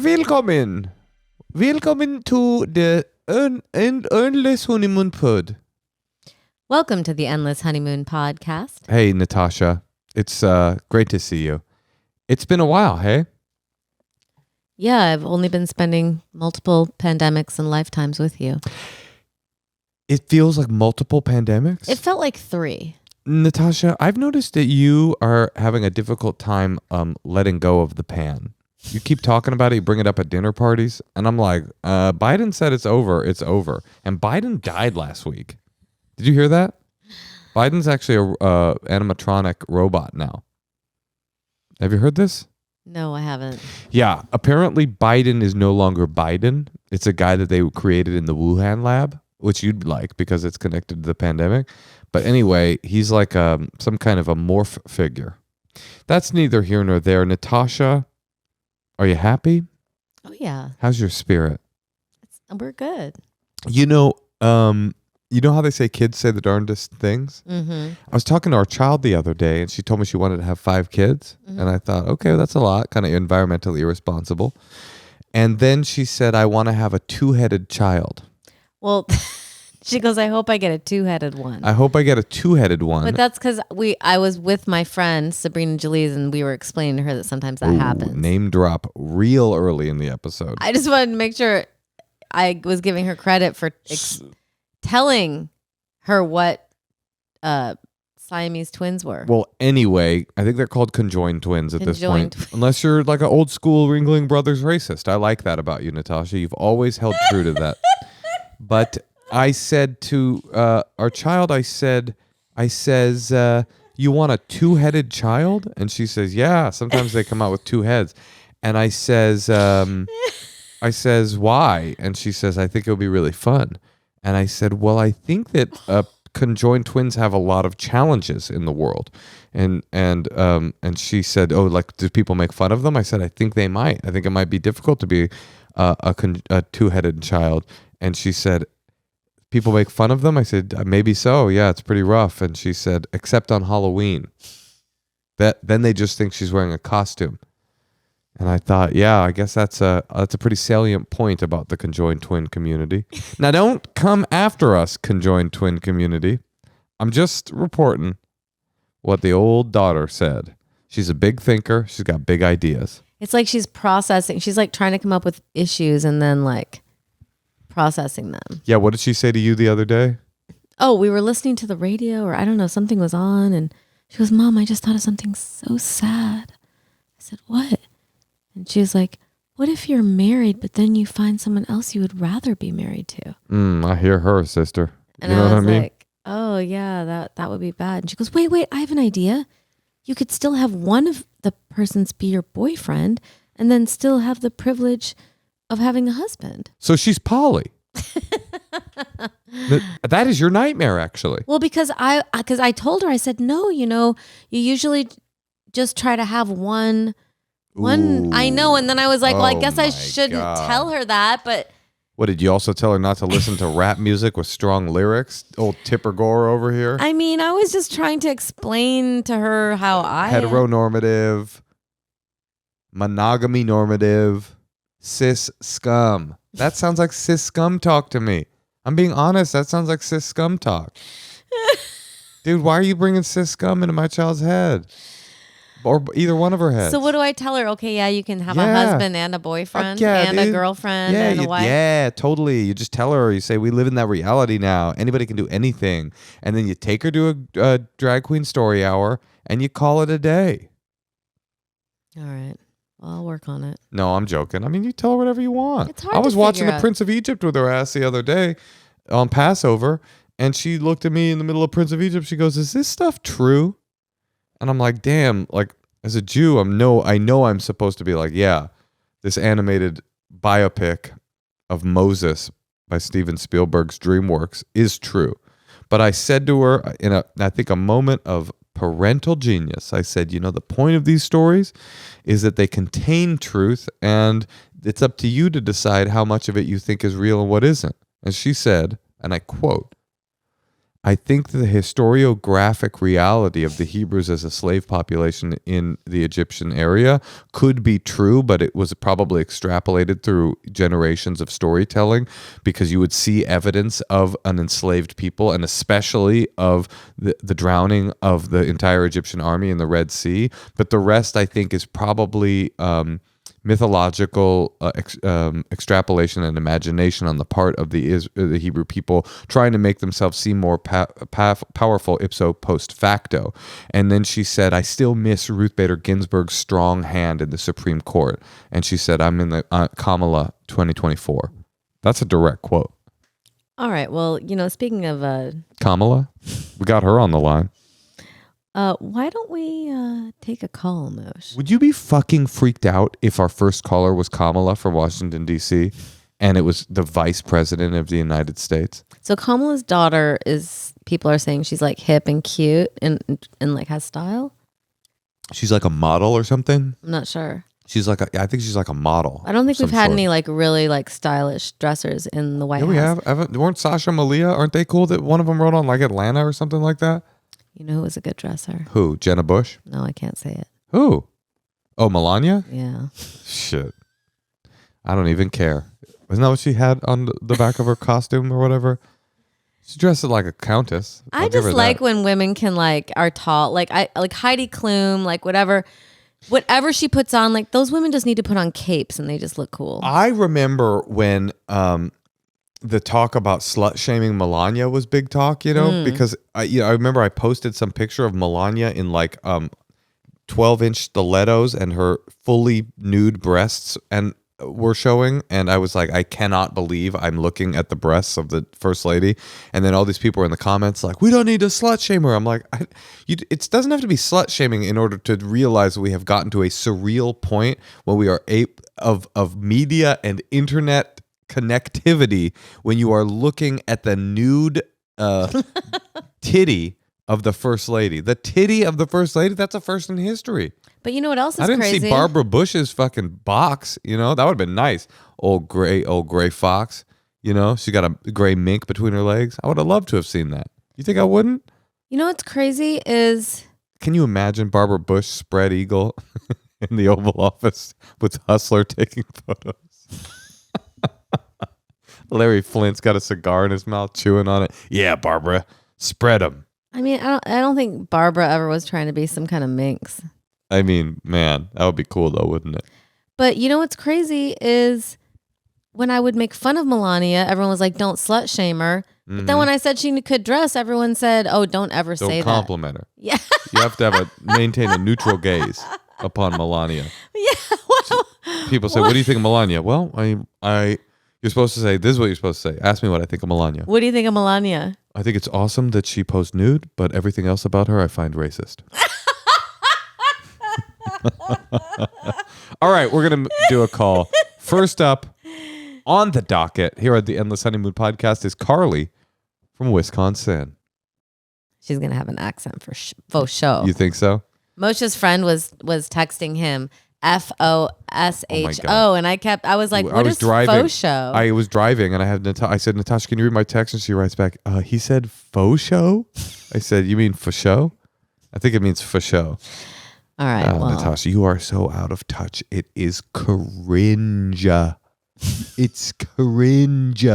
Willkommen. Willkommen to the Endless Honeymoon Pod. Welcome to the Endless Honeymoon Podcast. Hey, Natasha. It's great to see you. It's been a while, hey? Yeah, I've only been spending multiple pandemics and lifetimes with you. It feels like multiple pandemics? It felt like 3. Natasha, I've noticed that you are having a difficult time letting go of the pan. You keep talking about it, you bring it up at dinner parties, and I'm like, Biden said it's over, And Biden died last week. Did you hear that? Biden's actually a animatronic robot now. Have you heard this? No, I haven't. Yeah, apparently Biden is no longer Biden. It's a guy that they created in the Wuhan lab, which you'd like because it's connected to the pandemic. But anyway, he's like some kind of a morph figure. That's neither here nor there. Natasha, are you happy? Oh, yeah. How's your spirit? We're good. You know how they say kids say the darndest things? Mm-hmm. I was talking to our child the other day, and she told me she wanted to have 5 kids. Mm-hmm. And I thought, okay, that's a lot, kind of environmentally irresponsible. And then she said, I want to have a 2-headed child. Well, she goes, I hope I get a 2-headed one. I hope I get a 2-headed one. But that's because I was with my friend, Sabrina Jalise, and we were explaining to her that sometimes that happens. Name drop real early in the episode. I just wanted to make sure I was giving her credit for telling her what Siamese twins were. Well, anyway, I think they're called conjoined twins at this point. Unless you're like an old school Ringling Brothers racist. I like that about you, Natasha. You've always held true to that. But I said to our child, I says, you want a 2-headed child? And she says, yeah, sometimes they come out with 2 heads. And I says, why? And she says, I think it'll be really fun. And I said, well, I think that conjoined twins have a lot of challenges in the world. And she said, oh, like, do people make fun of them? I said, I think they might. I think it might be difficult to be a 2-headed child. And she said, people make fun of them? I said, maybe so. Yeah, it's pretty rough. And she said, except on Halloween. Then they just think she's wearing a costume. And I thought, yeah, I guess that's a pretty salient point about the conjoined twin community. Now, don't come after us, conjoined twin community. I'm just reporting what the old daughter said. She's a big thinker. She's got big ideas. It's like she's processing. She's like trying to come up with issues and then like processing them. Yeah, what did she say to you the other day? Oh, we were listening to the radio or I don't know, something was on and she goes, Mom, I just thought of something so sad. I said, what? And she was like, what if you're married, but then you find someone else you would rather be married to? I hear her, sister. And you know what I mean? Like, oh yeah, that would be bad. And she goes, wait, I have an idea. You could still have one of the persons be your boyfriend and then still have the privilege of having a husband. So she's poly. That is your nightmare, actually. Well, because I told her, I said, no, you usually just try to have one. Ooh. I know. And then I was like, well, I guess I shouldn't tell her that. But what, did you also tell her not to listen to rap music with strong lyrics? Old Tipper Gore over here. I mean, I was just trying to explain to her how heteronormative, monogamy normative, cis scum. That sounds like cis scum talk to me. I'm being honest. That sounds like cis scum talk. Dude, why are you bringing cis scum into my child's head? Or either one of her heads. So what do I tell her? Okay, yeah, you can have a husband and a boyfriend and a girlfriend and a wife. Yeah, totally. You just tell her, you say, we live in that reality now. Anybody can do anything. And then you take her to a drag queen story hour and you call it a day. All right. Well, I'll work on it. No, I'm joking. I mean, you tell her whatever you want. It's hard I was to watching figure The out. Prince of Egypt with her ass the other day on Passover. And she looked at me in the middle of Prince of Egypt. She goes, is this stuff true? And I'm like, damn, like as a Jew, I know I'm supposed to be like, yeah, this animated biopic of Moses by Steven Spielberg's DreamWorks is true. But I said to her in I think a moment of parental genius, I said, the point of these stories is that they contain truth and it's up to you to decide how much of it you think is real and what isn't. And she said, and I quote, I think the historiographic reality of the Hebrews as a slave population in the Egyptian area could be true, but it was probably extrapolated through generations of storytelling, because you would see evidence of an enslaved people, and especially of the drowning of the entire Egyptian army in the Red Sea. But the rest, I think, is probably mythological extrapolation and imagination on the part of the Hebrew people, trying to make themselves seem more powerful ipso post facto. And then she said, I still miss Ruth Bader Ginsburg's strong hand in the Supreme Court. And she said, I'm in the Kamala 2024. That's a direct quote. All right. Well, speaking of Kamala, we got her on the line. why don't we take a call, Moshe? Would you be fucking freaked out if our first caller was Kamala from Washington, D.C., and it was the vice president of the United States? So Kamala's daughter people are saying she's like hip and cute and like has style. She's like a model or something? I'm not sure. I think she's like a model. I don't think we've had any like really like stylish dressers in the White House. We have. Weren't Sasha and Malia? Aren't they cool that one of them wrote on like Atlanta or something like that? You know who was a good dresser? Who? Jenna Bush? No, I can't say it. Who? Oh, Melania? Yeah. Shit. I don't even care. Isn't that what she had on the back of her costume or whatever? She dressed like a countess. I just like when women can are tall, like Heidi Klum, like whatever she puts on. Like those women just need to put on capes and they just look cool. I remember when the talk about slut shaming Melania was big talk, because I remember I posted some picture of Melania in 12-inch stilettos and her fully nude breasts and were showing, and I was like, I cannot believe I'm looking at the breasts of the first lady. And then all these people were in the comments like, we don't need to slut shame her. I'm like, it doesn't have to be slut shaming in order to realize we have gotten to a surreal point where we are ape of media and internet connectivity, when you are looking at the nude titty of the first lady. The titty of the first lady, that's a first in history. But you know what else is crazy? I didn't see Barbara Bush's fucking box, that would have been nice. Old gray fox, she got a gray mink between her legs. I would have loved to have seen that. You think I wouldn't? You know what's crazy is... Can you imagine Barbara Bush spread eagle in the Oval Office with Hustler taking photos? Larry Flint's got a cigar in his mouth, chewing on it. Yeah, Barbara, spread them. I mean, I don't think Barbara ever was trying to be some kind of minx. I mean, man, that would be cool though, wouldn't it? But you know what's crazy is when I would make fun of Melania, everyone was like, "Don't slut shame her." Mm-hmm. But then when I said she could dress, everyone said, "Oh, don't ever say that." Don't compliment her. Yeah, you have to maintain a neutral gaze upon Melania. Yeah. Well, people say, "What do you think of Melania?" Well, you're supposed to say, this is what you're supposed to say. Ask me what I think of Melania. What do you think of Melania? I think it's awesome that she posed nude, but everything else about her I find racist. All right, we're going to do a call. First up on the docket here at the Endless Honeymoon Podcast is Carly from Wisconsin. She's going to have an accent for faux show. You think so? Moshe's friend was texting him FOSHO, and I was like, what is faux show? I was driving and I said, Natasha, can you read my text? And she writes back, he said faux show? I said, you mean for show? I think it means for show. All right. Well, Natasha, you are so out of touch. It is cringe. It's cringe.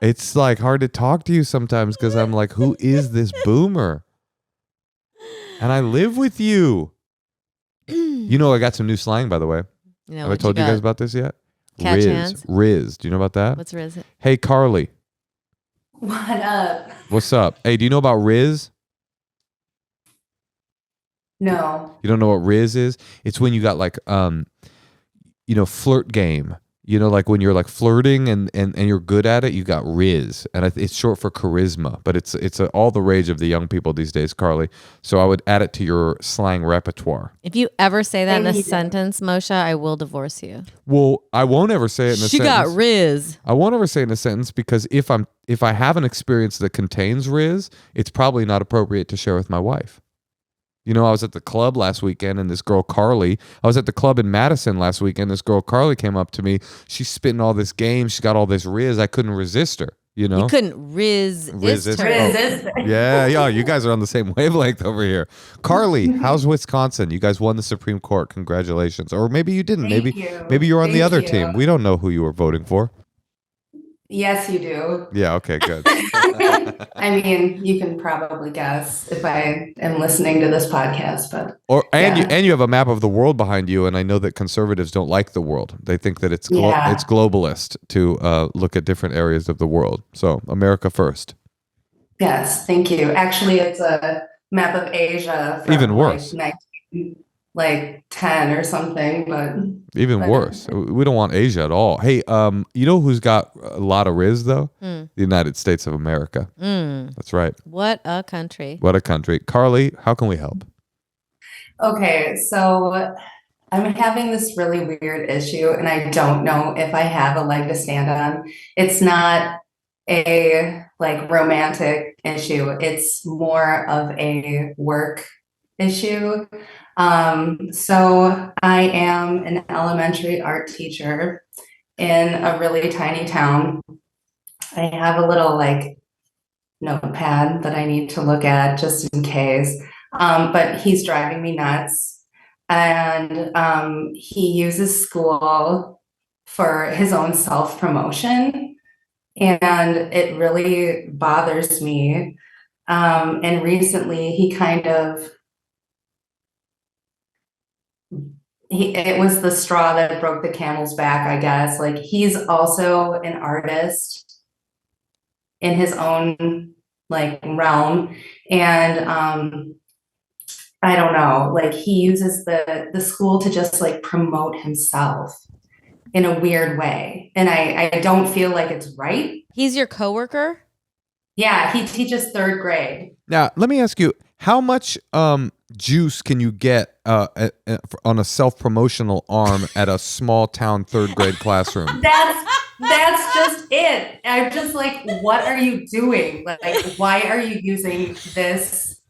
It's like hard to talk to you sometimes because I'm like, who is this boomer? And I live with you. I got some new slang, by the way. Have I told you guys about this yet? Catch hands? Riz. Do you know about that? What's Riz? Hey, Carly. What up? What's up? Hey, do you know about Riz? No. You don't know what Riz is? It's when you got like, flirt game. Like when you're like flirting and you're good at it, you got Riz. And it's short for charisma, but it's all the rage of the young people these days, Carly. So I would add it to your slang repertoire. If you ever say that in a sentence, Moshe, I will divorce you. Well, I won't ever say it in a sentence. She got Riz. I won't ever say it in a sentence because if I have an experience that contains Riz, it's probably not appropriate to share with my wife. I was at the club last weekend and this girl, Carly, I was at the club in Madison last weekend. This girl, Carly, came up to me. She's spitting all this game. She's got all this Riz. I couldn't resist her. You know, You couldn't resist her. Resist. yeah. You guys are on the same wavelength over here. Carly, how's Wisconsin? You guys won the Supreme Court. Congratulations. Or maybe you didn't. Thank you. Maybe you're on the Thank other you. team. We don't know who you were voting for. Yes, you do. Yeah. Okay. Good. I mean, you can probably guess if I am listening to this podcast, but You have a map of the world behind you, and I know that conservatives don't like the world. They think that it's Yeah. globalist to look at different areas of the world. So America first. Yes, thank you. Actually, it's a map of Asia from Even worse. like 10 or something, but Even worse. We don't want Asia at all. Hey, you know who's got a lot of riz though? The United States of America. That's right. What a country. What a country. Carly, how can we help? Okay, so I'm having this really weird issue and I don't know if I have a leg to stand on. It's not a like romantic issue. It's more of a work issue. So I am an elementary art teacher in a really tiny town. I have a little like notepad that I need to look at just in case. But he's driving me nuts. And he uses school for his own self-promotion. And it really bothers me. And recently he kind of, it was the straw that broke the camel's back, I guess. Like he's also an artist in his own like realm. And I don't know, like he uses the school to just like promote himself in a weird way. And I don't feel like it's right. He's your coworker? Yeah, he teaches third grade. Now, let me ask you, how much juice can you get on a self-promotional arm at a small town third grade classroom? That's just it. I'm just like, what are you doing? Like, why are you using this?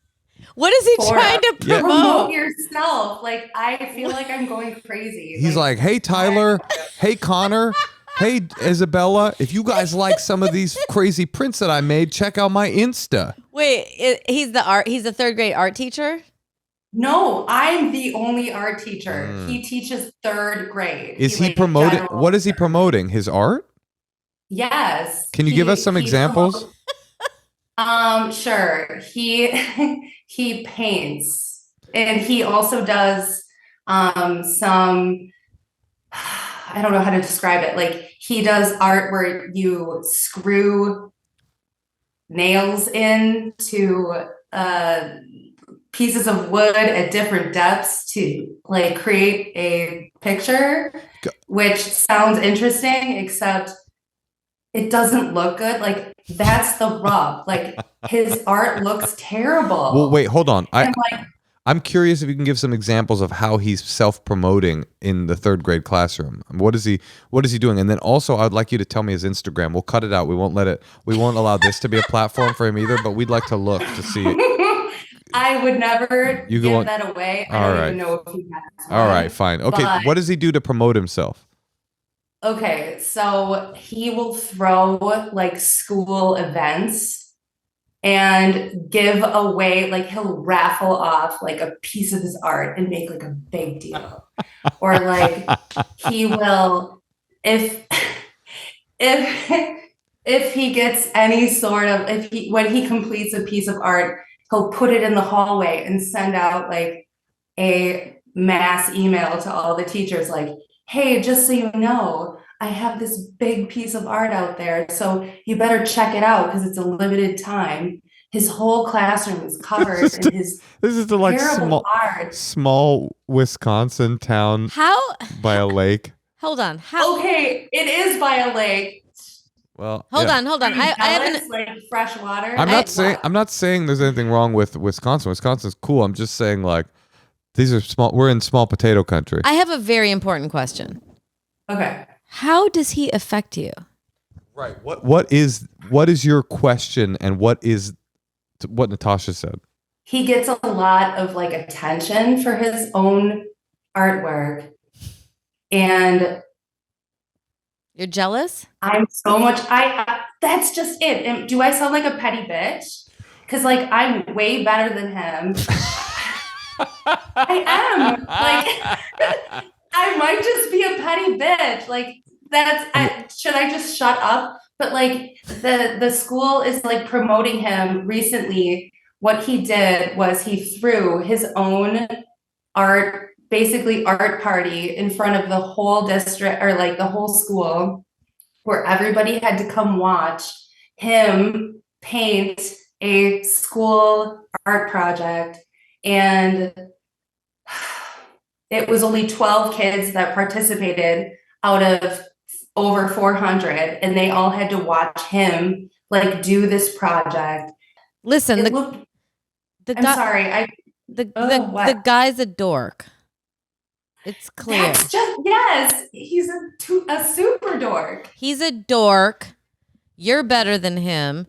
What is he trying to promote yourself? Like, I feel like I'm going crazy. He's like, hey, Tyler. Hey, Connor. Hey, Isabella. If you guys like some of these crazy prints that I made, check out my Insta. Wait, he's the third grade art teacher? No, I'm the only art teacher. He teaches third grade. Is he promoting? What is he promoting? His art? Yes. Can you give us some examples? Sure. He paints, and he also does some, I don't know how to describe it. Like he does art where you screw nails into pieces of wood at different depths to like create a picture, which sounds interesting, except it doesn't look good. Like that's the rub. Like his art looks terrible. Well, wait, hold on. I'm curious if you can give some examples of how he's self-promoting in the third grade classroom. What is he doing? And then also I'd like you to tell me his Instagram. We'll cut it out. We won't allow this to be a platform for him either, but we'd like to look to see it. I would never give that away. I don't even know if he has one. All right, fine. Okay, what does he do to promote himself? Okay, so he will throw like school events and give away, like he'll raffle off like a piece of his art and make like a big deal. Or like he will, if he gets any sort of, when he completes a piece of art, he'll put it in the hallway and send out like a mass email to all the teachers like, hey, just so you know, I have this big piece of art out there, so you better check it out because it's a limited time. His whole classroom is covered in his this is the like art. Small Wisconsin town by a lake. Hold on. Okay, it is by a lake. Well, hold on. I haven't like fresh water. I'm not saying there's anything wrong with Wisconsin. Wisconsin's cool. I'm just saying like these are small. We're in small potato country. I have a very important question. Okay. How does he affect you? Right. What is your question, and what is what Natasha said? He gets a lot of like attention for his own artwork, and you're jealous? I'm so much. that's just it. And do I sound like a petty bitch? Because like I'm way better than him. I am. Like I might just be a petty bitch. Like should I just shut up? But like the school is like promoting him recently. What he did was he threw his own basically art party in front of the whole district or like the whole school where everybody had to come watch him paint a school art project. And it was only 12 kids that participated out of over 400, and they all had to watch him like do this project. Listen, I'm sorry. The guy's a dork. It's clear. That's just, yes, he's a super dork. He's a dork. You're better than him.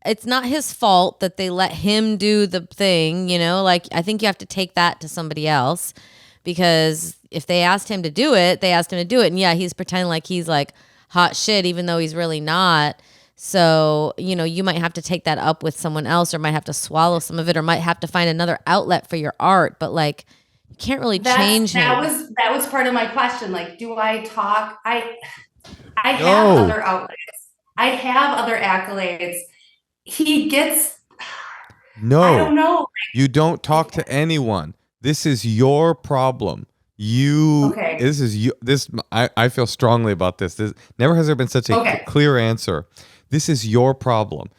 It's not his fault that they let him do the thing, you know? Like, I think you have to take that to somebody else, because if they asked him to do it, they asked him to do it. And yeah, he's pretending like he's like hot shit, even though he's really not. So, you know, you might have to take that up with someone else, or might have to swallow some of it, or might have to find another outlet for your art. But like, you can't really change him. That was part of my question. Like, do I talk? I have other outlets. I have other accolades. He gets, no, I don't know. You don't talk to anyone. This is your problem. This is you. I feel strongly about this. Never has there been such a clear answer. This is your problem.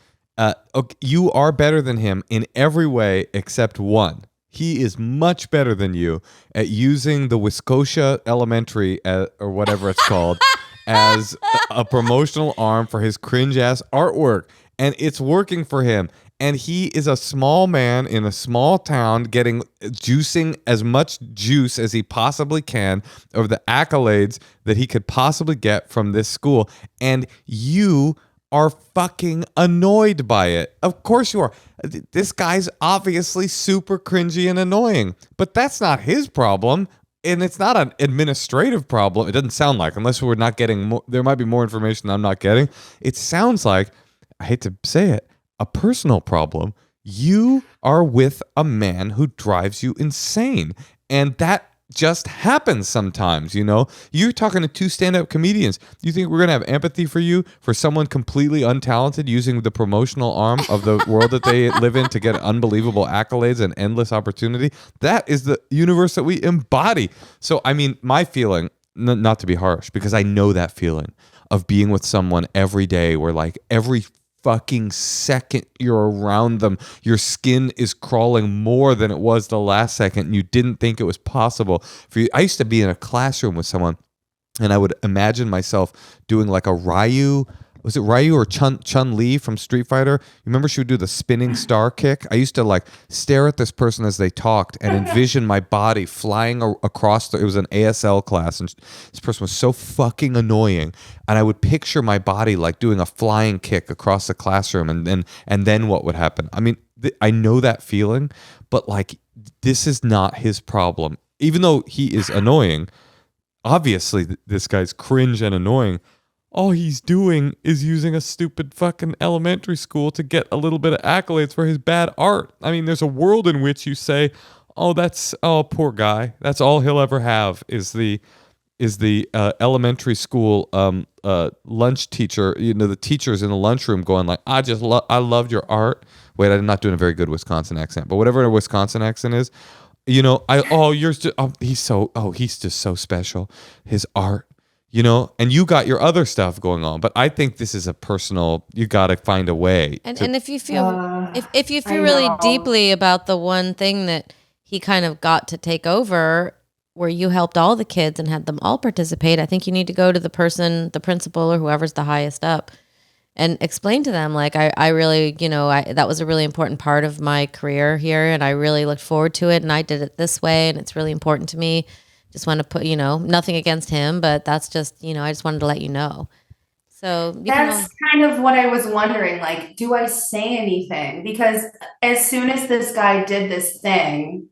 You are better than him in every way except one. He is much better than you at using the Wiscosia Elementary, or whatever it's called, as a promotional arm for his cringe ass artwork. And it's working for him. And he is a small man in a small town juicing as much juice as he possibly can over the accolades that he could possibly get from this school. And you are fucking annoyed by it. Of course you are. This guy's obviously super cringy and annoying, but that's not his problem. And it's not an administrative problem. It doesn't sound like, unless we're not getting more, there might be more information I'm not getting. It sounds like, I hate to say it, a personal problem. You are with a man who drives you insane. And that just happens sometimes, you know? You're talking to two stand-up comedians. You think we're going to have empathy for you, for someone completely untalented using the promotional arm of the world that they live in to get unbelievable accolades and endless opportunity? That is the universe that we embody. So, I mean, my feeling, not to be harsh, because I know that feeling of being with someone every day where like every fucking second you're around them, your skin is crawling more than it was the last second, and you didn't think it was possible for you. I used to be in a classroom with someone, and I would imagine myself doing like a Ryu. Was it Ryu or Chun-Li from Street Fighter? You remember she would do the spinning star kick? I used to like stare at this person as they talked and envision my body flying across. It was an ASL class, and this person was so fucking annoying. And I would picture my body like doing a flying kick across the classroom, and then what would happen? I mean, I know that feeling, but like, this is not his problem. Even though he is annoying, obviously this guy's cringe and annoying. All he's doing is using a stupid fucking elementary school to get a little bit of accolades for his bad art. I mean, there's a world in which you say, oh, poor guy. That's all he'll ever have is the elementary school lunch teacher. You know, the teachers in the lunchroom going like, I loved your art. Wait, I'm not doing a very good Wisconsin accent, but whatever a Wisconsin accent is, you know, he's just so special. His art. You know, and you got your other stuff going on, but I think this is a personal. You got to find a way. And if you feel if you feel really deeply about the one thing that he kind of got to take over, where you helped all the kids and had them all participate, I think you need to go to the principal or whoever's the highest up, and explain to them like, I really, you know, that was a really important part of my career here, and I really looked forward to it, and I did it this way, and it's really important to me. Just want to put, you know, nothing against him, but that's just, you know, I just wanted to let you know. So that's kind of what I was wondering. Like, do I say anything? Because as soon as this guy did this thing,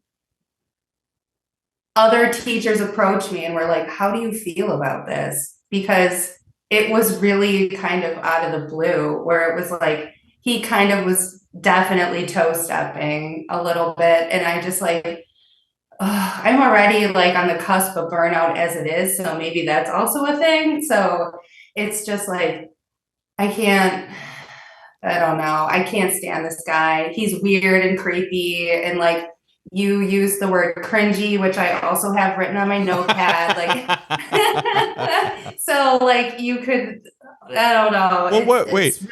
other teachers approached me and were like, how do you feel about this? Because it was really kind of out of the blue, where it was like he kind of was definitely toe stepping a little bit. And I just like, I'm already like on the cusp of burnout as it is. So maybe that's also a thing. So it's just like, I can't, I don't know. I can't stand this guy. He's weird and creepy. And like, you use the word cringy, which I also have written on my notepad. Like, so like you could, I don't know. Well, what? Wait, It's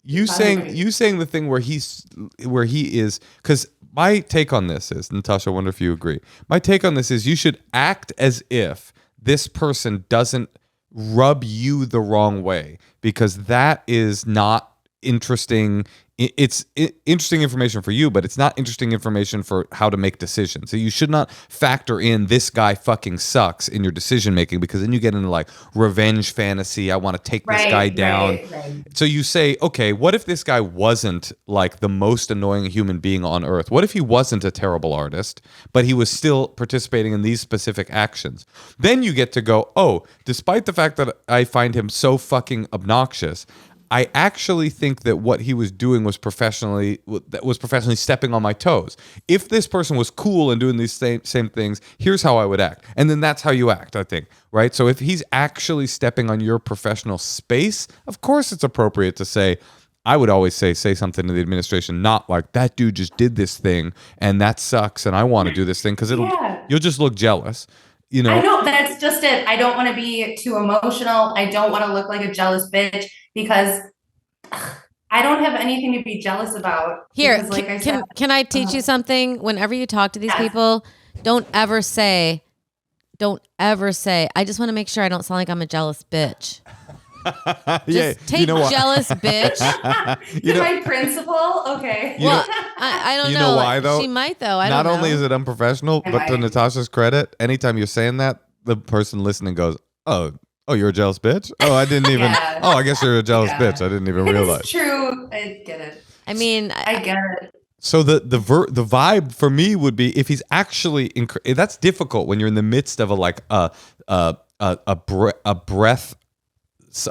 you saying bothering. you saying the thing where he is, because my take on this is, Natasha, I wonder if you agree. My take on this is you should act as if this person doesn't rub you the wrong way, because that is not interesting. It's interesting information for you, but it's not interesting information for how to make decisions. So you should not factor in this guy fucking sucks in your decision making, because then you get into like revenge fantasy. I want to take this guy Right, down. right. So you say, okay, what if this guy wasn't like the most annoying human being on earth? What if he wasn't a terrible artist, but he was still participating in these specific actions? Then you get to go, oh, despite the fact that I find him so fucking obnoxious, I actually think that what he was doing was professionally stepping on my toes. If this person was cool and doing these same things, here's how I would act. And then that's how you act, I think, right? So if he's actually stepping on your professional space, of course it's appropriate to say, I would always say something to the administration, not like, that dude just did this thing and that sucks and I want to do this thing, because Yeah. you'll just look jealous. You I know, know, that's just it. I don't want to be too emotional. I don't want to look like a jealous bitch because I don't have anything to be jealous about. Here, Because, like I said, can I teach you something? Whenever you talk to these yes. people, don't ever say, I just want to make sure I don't sound like I'm a jealous bitch. Just take jealous bitch. My principal, okay. Well, I don't know. You know why, though? She might, though. I not don't know. only is it unprofessional, but to Natasha's credit, anytime you're saying that, the person listening goes, oh, you're a jealous bitch? Oh, I didn't even, Yeah. oh, I guess you're a jealous bitch. I didn't even realize. It's true. I get it. I mean, I get it. So the vibe for me would be, if he's actually, that's difficult when you're in the midst of a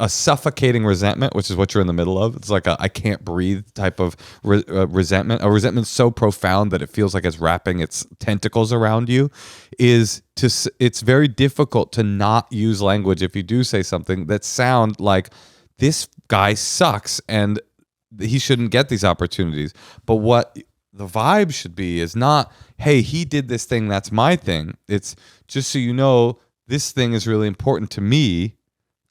suffocating resentment, which is what you're in the middle of. It's like a I can't breathe type of resentment. A resentment so profound that it feels like it's wrapping its tentacles around you. It's very difficult to not use language if you do say something that sound like, this guy sucks and he shouldn't get these opportunities. But what the vibe should be is not, hey, he did this thing, that's my thing. It's just so you know, this thing is really important to me.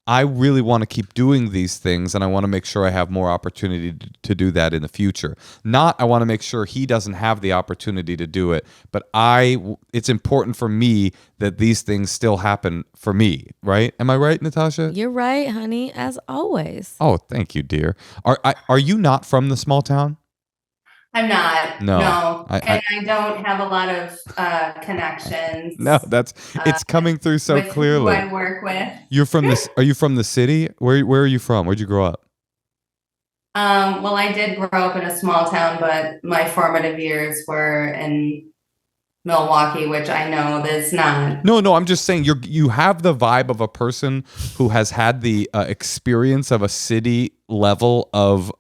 I really want to keep doing these things, and I want to make sure I have more opportunity to do that in the future. Not, I want to make sure he doesn't have the opportunity to do it, but it's important for me that these things still happen for me, right? Am I right, Natasha? you're right, honey, as always. Oh, thank you, dear. Are you not from the small town? I'm not. No. And I don't have a lot of connections. No, it's coming through so with clearly. who I work with. Are you from the city? Where are you from? Where'd you grow up? Well, I did grow up in a small town, but my formative years were in Milwaukee, which I know that's not. No, I'm just saying you have the vibe of a person who has had the experience of a city level of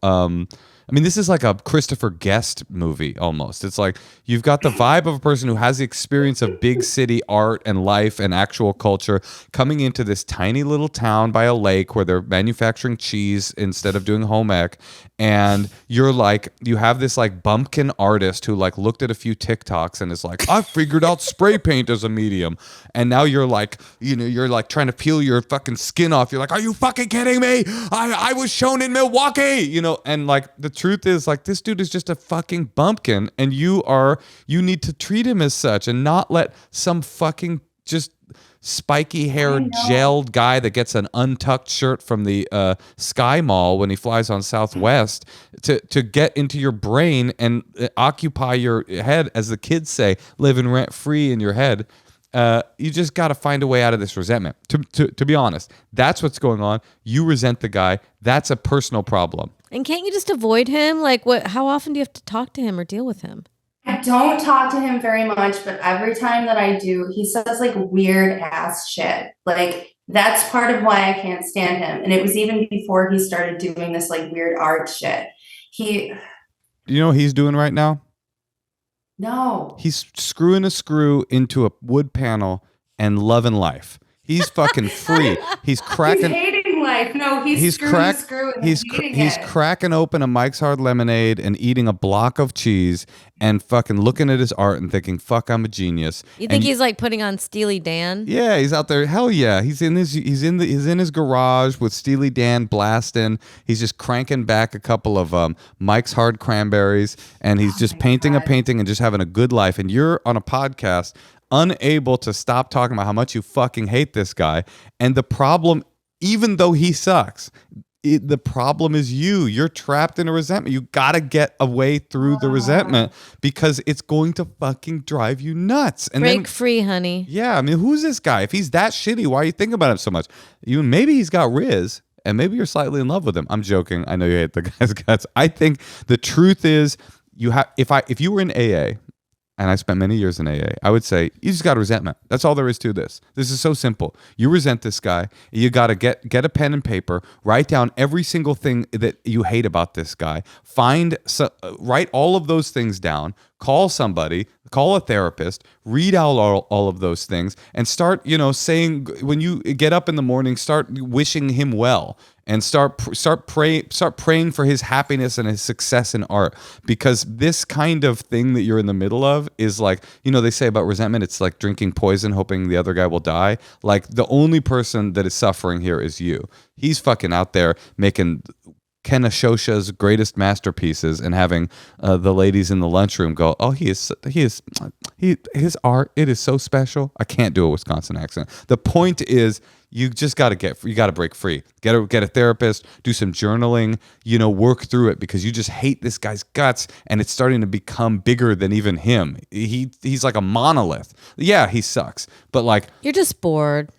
I mean, this is like a Christopher Guest movie almost. It's like you've got the vibe of a person who has the experience of big city art and life and actual culture coming into this tiny little town by a lake where they're manufacturing cheese instead of doing home ec. And you're like, you have this like bumpkin artist who like looked at a few TikToks and is like, I figured out spray paint as a medium. And now you're like, you're like trying to peel your fucking skin off. You're like, are you fucking kidding me? I was shown in Milwaukee, and like the truth is like, this dude is just a fucking bumpkin, and you need to treat him as such and not let some fucking just spiky haired gelled guy that gets an untucked shirt from the Sky Mall when he flies on Southwest to get into your brain and occupy your head, as the kids say, living rent free in your head. You just got to find a way out of this resentment. To be honest, that's what's going on. You resent the guy. That's a personal problem. And can't you just avoid him? Like, how often do you have to talk to him or deal with him? I don't talk to him very much, but every time that I do, he says like weird ass shit. Like That's part of why I can't stand him. And it was even before he started doing this like weird art shit. He, You know what he's doing right now? no. He's screwing a screw into a wood panel and loving life. He's fucking free. He's He's cracking. hating life. No, he's He's screwing the crack. screw and hating He's it. cracking open a Mike's Hard Lemonade and eating a block of cheese and fucking looking at his art and thinking, "Fuck, I'm a genius." You think And he's like putting on Steely Dan? yeah, he's out there. Hell yeah, he's in his garage with Steely Dan blasting. He's just cranking back a couple of Mike's Hard Cranberries, and he's Oh just my painting a God. painting and just having a good life. And you're on a podcast, unable to stop talking about how much you fucking hate this guy. And the problem, even though he sucks, the problem is you. You're trapped in a resentment. You got to get a way through the resentment because it's going to fucking drive you nuts. And Break then, free, honey. yeah, I mean, who's this guy? If he's that shitty, why are you thinking about him so much? Maybe he's got Riz, and maybe you're slightly in love with him. I'm joking. I know you hate the guy's guts. I think the truth is, if you were in AA, and I spent many years in AA, I would say you just got resentment. That's all there is to this. This is so simple. You resent this guy. You got to get a pen and paper, write down every single thing that you hate about this guy. Write all of those things down. Call somebody, call a therapist, read out all of those things, and start, saying, when you get up in the morning, start wishing him well, and start praying for his happiness and his success in art, because this kind of thing that you're in the middle of is like, they say about resentment, it's like drinking poison hoping the other guy will die. Like, the only person that is suffering here is you. He's fucking out there making Ken Ashosha's greatest masterpieces and having the ladies in the lunchroom go, "Oh, his art, it is so special." I can't do a Wisconsin accent. The point is, you just got to break free. Get a therapist, do some journaling, work through it, because you just hate this guy's guts, and it's starting to become bigger than even him. He's like a monolith. Yeah, he sucks, but like, You're just bored.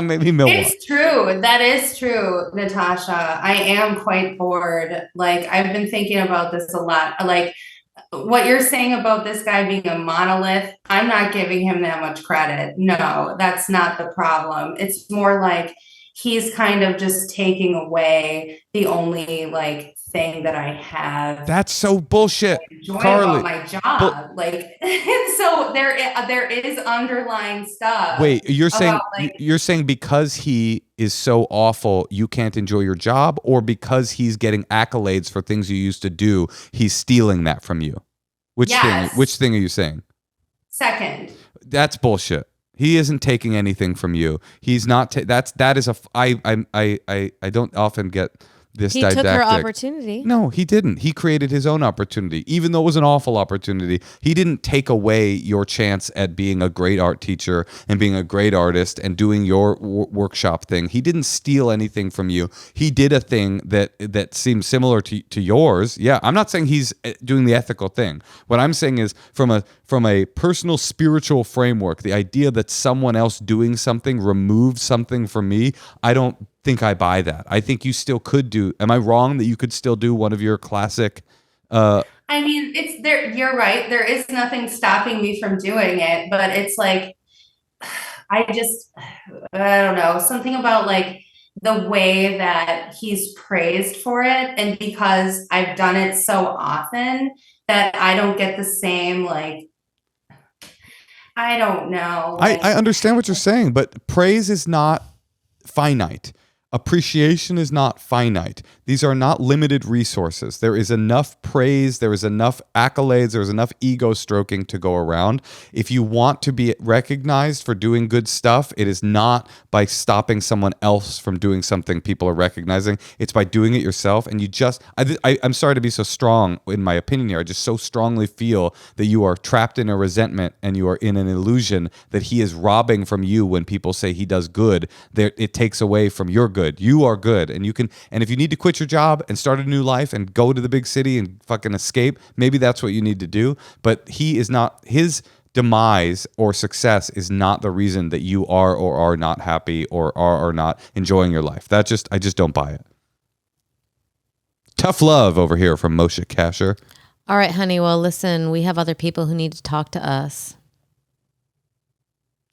maybe Milwaukee. It's true. That is true, Natasha. I am quite bored. Like, I've been thinking about this a lot. Like, what you're saying about this guy being a monolith, I'm not giving him that much credit. No, that's not the problem. It's more like he's kind of just taking away the only like thing that I have That's so bullshit, enjoy Carly. about my job. Like, so there is underlying stuff. Wait, you're saying about, like, you're saying because he is so awful, you can't enjoy your job, or because he's getting accolades for things you used to do, he's stealing that from you? Yes. Which thing are you saying? Second. That's bullshit. He isn't taking anything from you. He's not. That is a. I don't often get this He didactic. took her opportunity. No, he didn't. He created his own opportunity. Even though it was an awful opportunity, he didn't take away your chance at being a great art teacher and being a great artist and doing your workshop thing. He didn't steal anything from you. He did a thing that seems similar to yours. Yeah, I'm not saying he's doing the ethical thing. What I'm saying is, from a personal spiritual framework, the idea that someone else doing something removes something from me, I don't think I buy that. I think you still could do. Am I wrong that you could still do one of your classic? I mean, it's there. You're right. There is nothing stopping me from doing it, but it's like, I don't know, something about like the way that he's praised for it. And because I've done it so often that I don't get the same, like, I don't know. Like, I understand what you're saying, but praise is not finite. Appreciation is not finite. These are not limited resources. There is enough praise, there is enough accolades, there is enough ego stroking to go around. If you want to be recognized for doing good stuff, it is not by stopping someone else from doing something people are recognizing. It's by doing it yourself. And I'm sorry to be so strong in my opinion here. I just so strongly feel that you are trapped in a resentment and you are in an illusion that he is robbing from you when people say he does good. It takes away from your good. You are good, and if you need to quit your job and start a new life and go to the big city and fucking escape, maybe that's what you need to do. But his demise or success is not the reason that you are or are not happy or are not enjoying your life. I just don't buy it. Tough love over here from Moshe Kasher. All right, honey. Well, listen, we have other people who need to talk to us.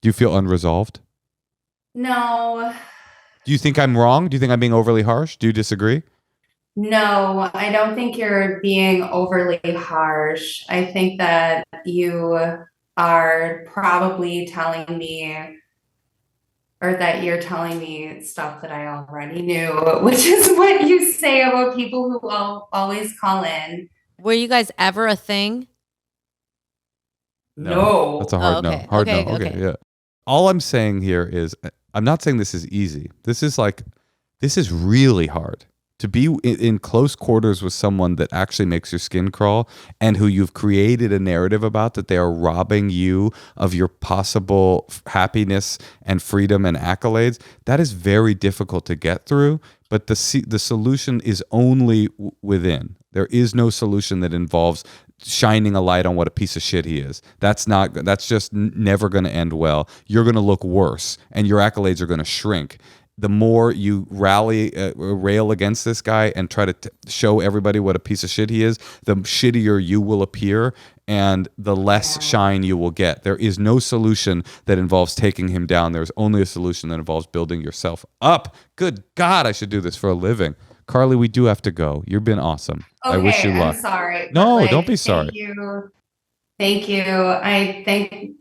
Do you feel unresolved? No, Do you think I'm wrong? Do you think I'm being overly harsh? Do you disagree? no, I don't think you're being overly harsh. I think that you are probably telling me, or that you're telling me stuff that I already knew, which is what you say about people who always call in. Were you guys ever a thing? No. That's a No. Oh, hard no. okay. Hard no. Okay. Okay, Okay. yeah. All I'm saying here is I'm not saying this is easy. This is really hard. To be in close quarters with someone that actually makes your skin crawl and who you've created a narrative about that they are robbing you of your possible happiness and freedom and accolades, that is very difficult to get through. But the solution is only within. There is no solution that involves shining a light on what a piece of shit he is. That's just never going to end well. You're going to look worse and your accolades are going to shrink. The more you rail against this guy and try to show everybody what a piece of shit he is, the shittier you will appear and the less shine you will get. There is no solution that involves taking him down. There's only a solution that involves building yourself up. Good God, I should do this for a living. Carly, we do have to go. You've been awesome. I wish Okay, you I'm luck. sorry, but No, don't like, be sorry. thank you. Thank you. I think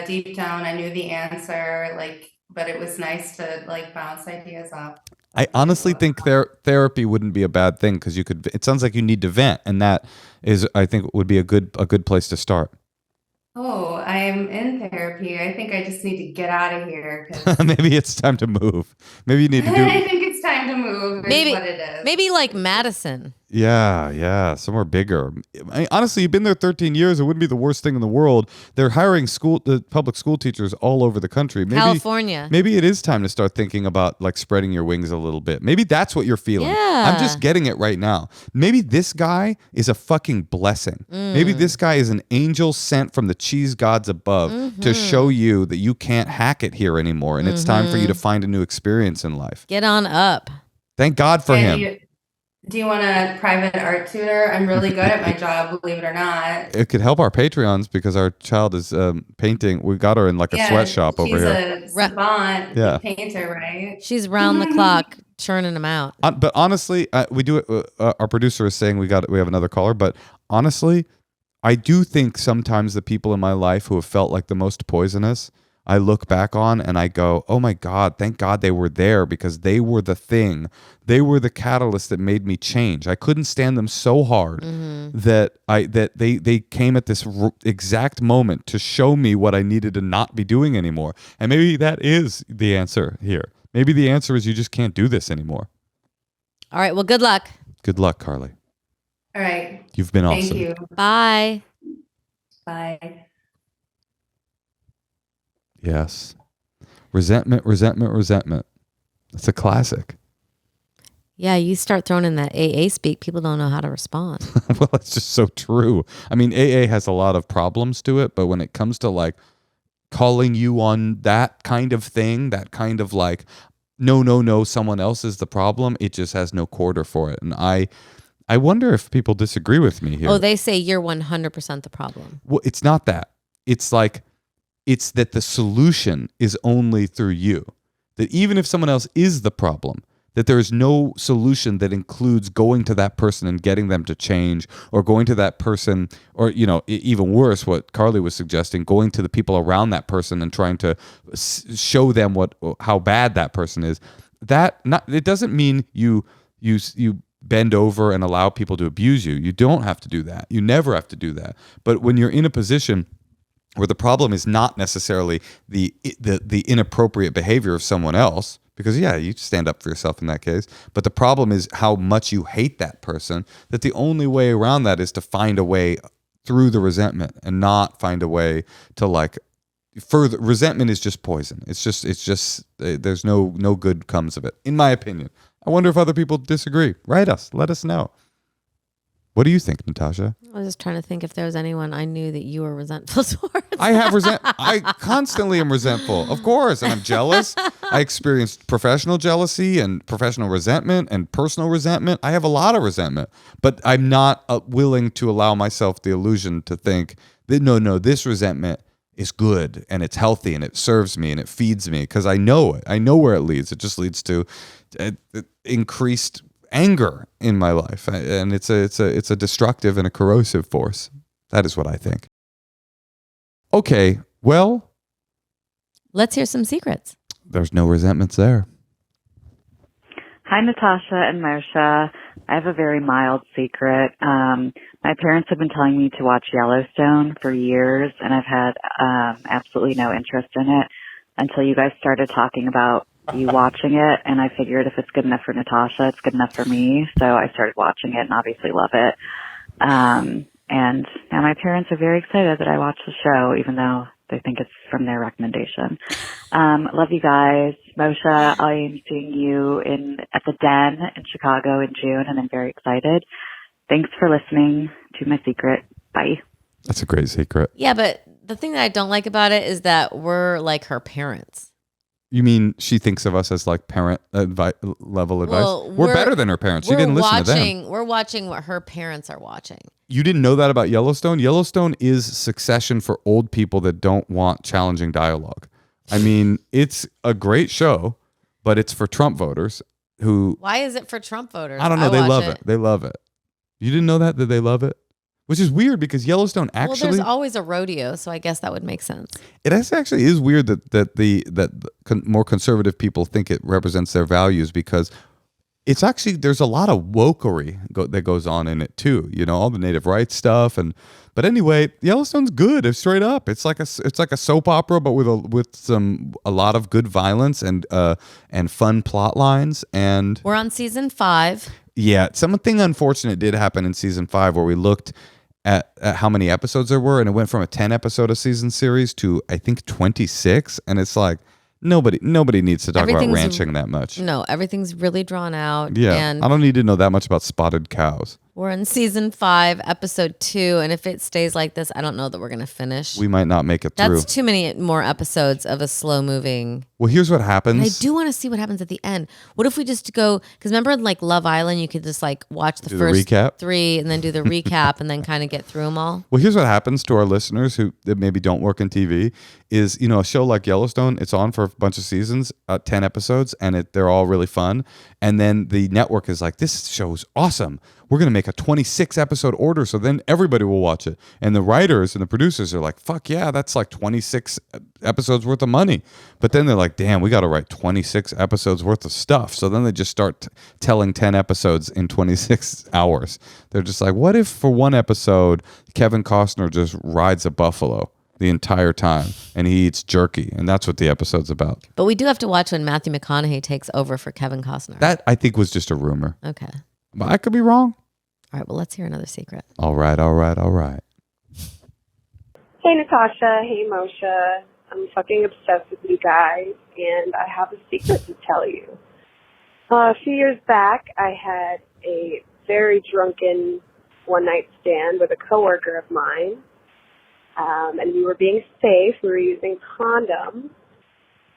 deep down I knew the answer, like, but it was nice to like bounce ideas off I of honestly you. think therapy wouldn't be a bad thing because you could. It sounds like you need to vent, and that is, I think, would be a good place to start. Oh, I'm in therapy. I think I just need to get out of here because Maybe it's time to move. Maybe you need to I do. think it's time to move, is what it is. Maybe like Madison. Yeah, somewhere bigger. Honestly, you've been there 13 years. It wouldn't be the worst thing in the world. They're hiring public school teachers all over the country. California. Maybe it is time to start thinking about like spreading your wings a little bit. Maybe that's what you're feeling. Yeah. I'm just getting it right now. Maybe this guy is a fucking blessing. Maybe this guy is an angel sent from the cheese gods above to show you that you can't hack it here anymore, and it's time for you to find a new experience in life. Get on up. Thank God for him. Do you want a private art tutor? I'm really good at my job, believe it or not. It could help our Patreons because our child is painting. We got her in like a sweatshop over here. She's a savant Yeah. painter, right? She's round the clock churning them out. But honestly, we do it. Our producer is saying we have another caller. But honestly, I do think sometimes the people in my life who have felt like the most poisonous, I look back on and I go, oh my God, thank God they were there because they were the thing. They were the catalyst that made me change. I couldn't stand them so hard that they came at this exact moment to show me what I needed to not be doing anymore. And maybe that is the answer here. Maybe the answer is you just can't do this anymore. All right. Well, good luck. Good luck, Carly. All right. You've been awesome. Thank you. Bye. Bye. Yes. Resentment. It's a classic. Yeah, you start throwing in that AA speak, people don't know how to respond. Well, it's just so true. I mean, AA has a lot of problems to it, but when it comes to like calling you on that kind of thing, that kind of like, no, someone else is the problem, it just has no quarter for it. And I wonder if people disagree with me here. Oh, they say you're 100% the problem. Well, it's not that. It's like, it's that the solution is only through you. That even if someone else is the problem, that there is no solution that includes going to that person and getting them to change, or going to that person, or, you know, even worse, what Carly was suggesting, going to the people around that person and trying to show them how bad that person is. It doesn't mean you bend over and allow people to abuse you. You don't have to do that. You never have to do that. But when you're in a position where the problem is not necessarily the inappropriate behavior of someone else, because yeah, you stand up for yourself in that case, but the problem is how much you hate that person, that the only way around that is to find a way through the resentment and not find a way to like further. Resentment is just poison. It's just there's no good comes of it, in my opinion. I wonder if other people disagree. Write us, let us know. What do you think, Natasha? I was just trying to think if there was anyone I knew that you were resentful towards. I constantly am resentful, of course, and I'm jealous. I experienced professional jealousy and professional resentment and personal resentment. I have a lot of resentment, but I'm not willing to allow myself the illusion to think that no, this resentment is good and it's healthy and it serves me and it feeds me because I know it. I know where it leads. It just leads to increased anger in my life, and it's a destructive and a corrosive force. That is what I think. Okay, well, Let's hear some secrets. there's no resentments there. Hi, Natasha and Moshe. I have a very mild secret. My parents have been telling me to watch Yellowstone for years, and I've had absolutely no interest in it until you guys started talking about you watching it, and I figured if it's good enough for Natasha, it's good enough for me. So I started watching it and obviously love it. And now my parents are very excited that I watched the show, even though they think it's from their recommendation. Love you guys. Moshe, I am seeing you at the Den in Chicago in June, and I'm very excited. Thanks for listening to my secret. Bye. That's a great secret. Yeah, but the thing that I don't like about it is that we're like her parents. You mean she thinks of us as like parent level advice? Well, we're better than her parents. She didn't listen to them. We're watching what her parents are watching. You didn't know that about Yellowstone? Yellowstone is Succession for old people that don't want challenging dialogue. I mean, it's a great show, but it's for Trump voters who... Why is it for Trump voters? I don't know. They love it. They love it. You didn't know that they love it? Which is weird because Yellowstone actually... Well, there's always a rodeo, so I guess that would make sense. It actually is weird that more conservative people think it represents their values because it's actually, there's a lot of wokery that goes on in it too. You know, all the native rights stuff but anyway, Yellowstone's good. It's straight up. It's like a soap opera, but with a lot of good violence and fun plot lines. And we're on season 5. Yeah, something unfortunate did happen in season 5 where we looked at how many episodes there were, and it went from a 10 episode a season series to I think 26, and it's like nobody needs to talk about ranching that much. No, everything's really drawn out. Yeah, and I don't need to know that much about spotted cows. We're in season 5, episode 2, and if it stays like this, I don't know that we're going to finish. We might not make it through. That's too many more episodes of a slow moving. Well, here's what happens. And I do want to see what happens at the end. What if we just go, because remember in like Love Island, you could just like watch the first recap? 3 and then do the recap and then kind of get through them all. Well, here's what happens to our listeners who maybe don't work in TV is, you know, a show like Yellowstone, it's on for a bunch of seasons, 10 episodes, and they're all really fun. And then the network is like, this show's awesome. We're going to make a 26 episode order so then everybody will watch it. And the writers and the producers are like, fuck yeah, that's like 26 episodes worth of money. But then they're like, damn, we got to write 26 episodes worth of stuff. So then they just start telling 10 episodes in 26 hours. They're just like, what if for one episode, Kevin Costner just rides a buffalo the entire time and he eats jerky? And that's what the episode's about. But we do have to watch when Matthew McConaughey takes over for Kevin Costner. That I think was just a rumor. Okay. But I could be wrong. All right, well, let's hear another secret. All right. Hey, Natasha. Hey, Moshe. I'm fucking obsessed with you guys, and I have a secret to tell you. A few years back, I had a very drunken one-night stand with a coworker of mine, and we were being safe. We were using condoms,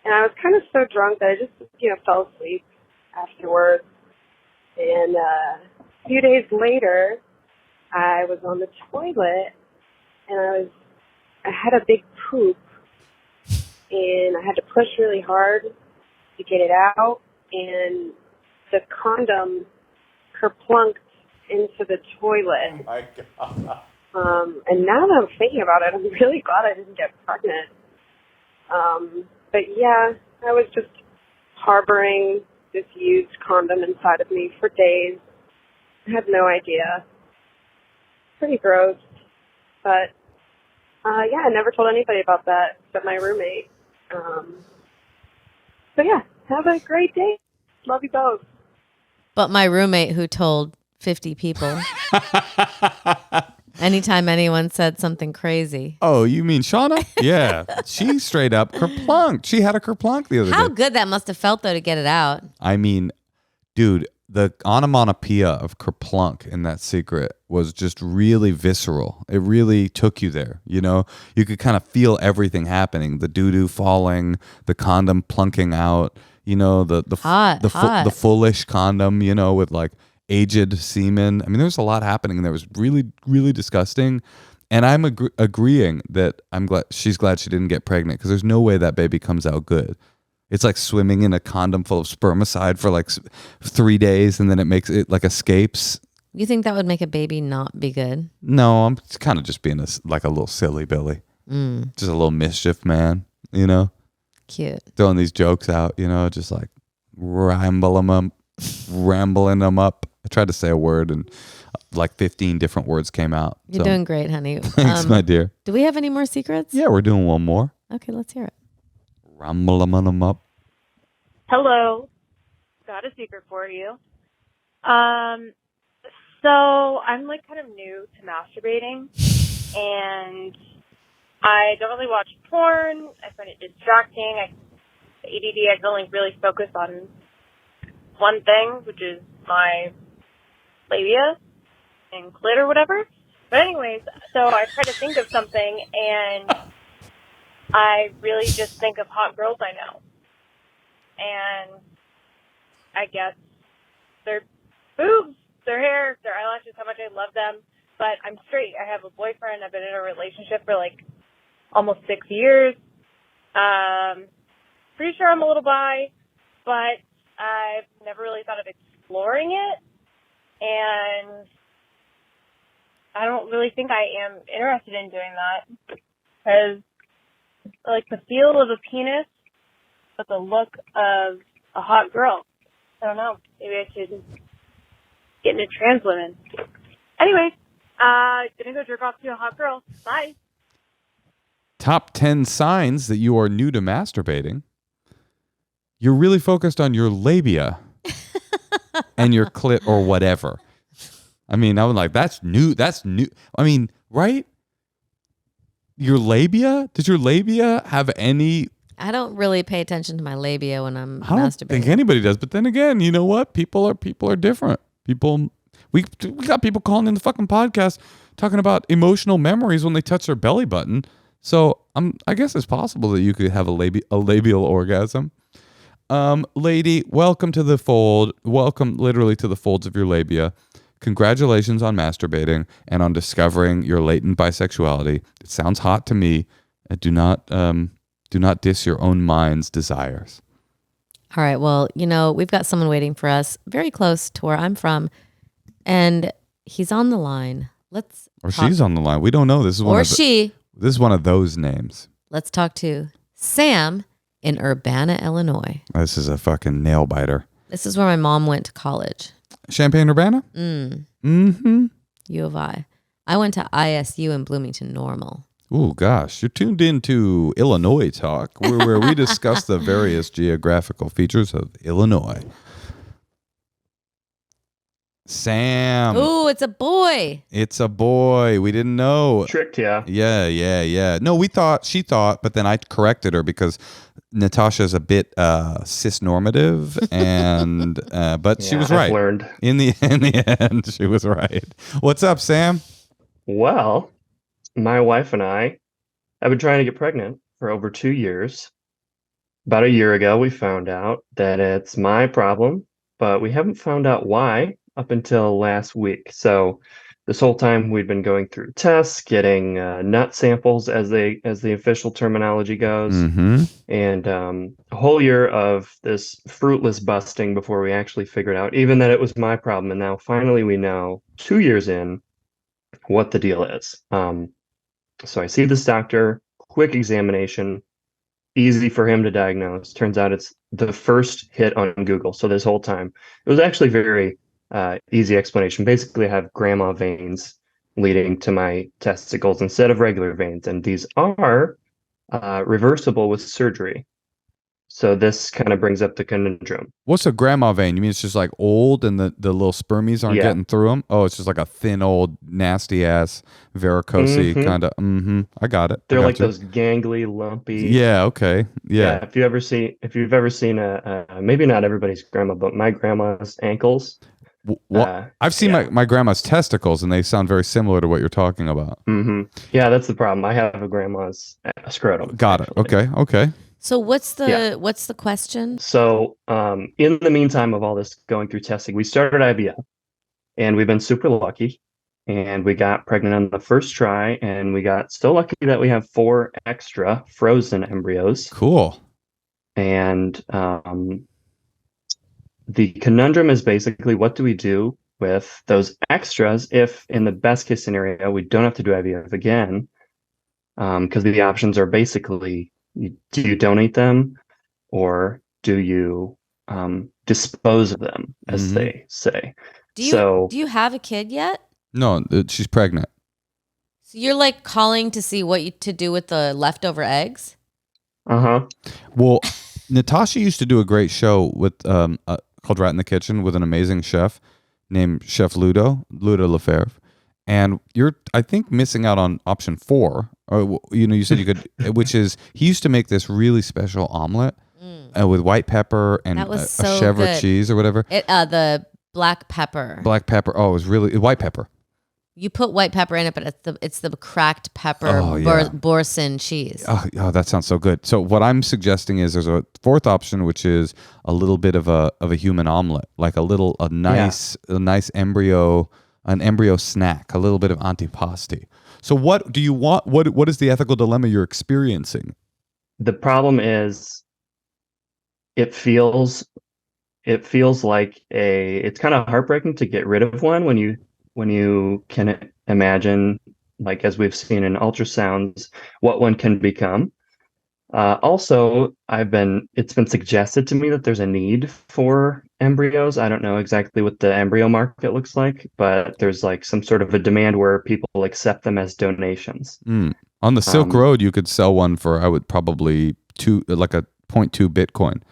and I was kind of so drunk that I just, fell asleep afterwards. And a few days later, I was on the toilet, and I had a big poop, and I had to push really hard to get it out, and the condom kerplunked into the toilet. Oh my God. And now that I'm thinking about it, I'm really glad I didn't get pregnant. But yeah, I was just harboring this used condom inside of me for days. I had no idea. Pretty gross. But yeah, I never told anybody about that except my roommate. So yeah, have a great day. Love you both. But my roommate who told 50 people anytime anyone said something crazy. Oh, you mean Shauna? Yeah. She straight up kerplunked. She had a kerplunk the other day. How good that must have felt, though, to get it out. I mean, dude, the onomatopoeia of kerplunk in that secret was just really visceral. It really took you there, you know? You could kind of feel everything happening. The doo-doo falling, the condom plunking out, you know, the foolish condom, you know, with like aged semen. I mean, there was a lot happening that was really, really disgusting. And I'm agreeing that she's glad she didn't get pregnant because there's no way that baby comes out good. It's like swimming in a condom full of spermicide for like 3 days and then it makes it like escapes. You think that would make a baby not be good? No, I'm kind of just being like a little silly Billy. Just a little mischief man, you know? Cute. Throwing these jokes out, you know, just like rambling them up. I tried to say a word and like 15 different words came out. You're doing great, honey. Thanks, my dear. Do we have any more secrets? Yeah, we're doing one more. Okay, let's hear it. Rambling them up. Hello. Got a secret for you. So I'm like kind of new to masturbating and I don't really watch porn. I find it distracting. ADD, I can only really focus on one thing, which is my labia and clit or whatever. But anyways, so I try to think of something and I really just think of hot girls I know. And I guess their boobs, their hair, their eyelashes, how much I love them. But I'm straight. I have a boyfriend. I've been in a relationship for like almost 6 years. Pretty sure I'm a little bi, but I've never really thought of exploring it. And I don't really think I am interested in doing that. Because I like the feel of a penis, but the look of a hot girl. I don't know. Maybe I should get into trans women. Anyways, gonna go jerk off to a hot girl. Bye. Top 10 signs that you are new to masturbating. You're really focused on your labia and your clit or whatever. I mean, I was like, that's new. That's new. I mean, right? Your labia? Does your labia have any... I don't really pay attention to my labia when I'm I don't masturbating. think anybody does. But then again, you know what? People are different. We got people calling in the fucking podcast talking about emotional memories when they touch their belly button. So I guess it's possible that you could have a labial orgasm. Lady, welcome to the fold. Welcome literally to the folds of your labia. Congratulations on masturbating and on discovering your latent bisexuality. It sounds hot to me. Do not diss your own mind's desires. All right. Well, we've got someone waiting for us very close to where I'm from, and he's on the line. She's on the line. We don't know. This is one of those names. Let's talk to Sam in Urbana, Illinois. This is a fucking nail biter. This is where my mom went to college. Champaign-Urbana? Mm-hmm. U of I. I went to ISU in Bloomington Normal. Oh, gosh. You're tuned into Illinois Talk, where we discuss the various geographical features of Illinois. Sam. Ooh, it's a boy. It's a boy. We didn't know. Tricked ya. Yeah. No, she thought, but then I corrected her because Natasha's a bit cis-normative, and but she was right. I've learned. In the end, she was right. What's up, Sam? Well, my wife and I have been trying to get pregnant for over 2 years. About a year ago, we found out that it's my problem, but we haven't found out why up until last week. So this whole time we've been going through tests, getting nut samples as the official terminology goes, and a whole year of this fruitless busting before we actually figured out even that it was my problem. And now finally we know 2 years in what the deal is. So I see this doctor, quick examination, easy for him to diagnose. Turns out it's the first hit on Google. So this whole time it was actually very easy explanation. Basically, I have grandma veins leading to my testicles instead of regular veins, and these are reversible with surgery. So this kind of brings up the conundrum. What's a grandma vein? You mean it's just like old and the little spermies aren't getting through them? Oh, it's just like a thin old nasty ass varicose kind of. I got it. They're like those gangly, lumpy. Yeah. Okay. Yeah. If you've ever seen a maybe not everybody's grandma, but my grandma's ankles. I've seen my grandma's testicles, and they sound very similar to what you're talking about. Yeah, that's the problem. I have a grandma's scrotum. Got it. Okay. So what's the question? So in the meantime of all this going through testing, we started IVF, and we've been super lucky. and we got pregnant on the first try, and we got so lucky that we have 4 extra frozen embryos. Cool. And the conundrum is basically, what do we do with those extras if, in the best case scenario, we don't have to do IVF again? Because the options are basically, do you donate them, or do you dispose of them, as they say? Do you have a kid yet? No, she's pregnant. So you're like calling to see what to do with the leftover eggs? Uh-huh. Well, Natasha used to do a great show with called Rat in the Kitchen with an amazing chef named Chef Ludo Lefebvre. And you're, I think, missing out on option 4. Or, you said you could, which is, he used to make this really special omelet with white pepper and That was a so chèvre good. cheese or whatever. The black pepper. Black pepper. Oh, it was really white pepper. You put white pepper in it, but it's the cracked pepper Boursin cheese. Oh, that sounds so good. So what I'm suggesting is there's a 4th option, which is a little bit of a human omelet, like a nice embryo, an embryo snack, a little bit of antipasti. So what do you want? What is the ethical dilemma you're experiencing? The problem is, it feels like it's kind of heartbreaking to get rid of one when you can imagine, like, as we've seen in ultrasounds, what one can become. Also, it's been suggested to me that there's a need for embryos. I don't know exactly what the embryo market looks like, but there's like some sort of a demand where people accept them as donations. On the Silk Road, you could sell one for, I would probably like a 0.2 Bitcoin.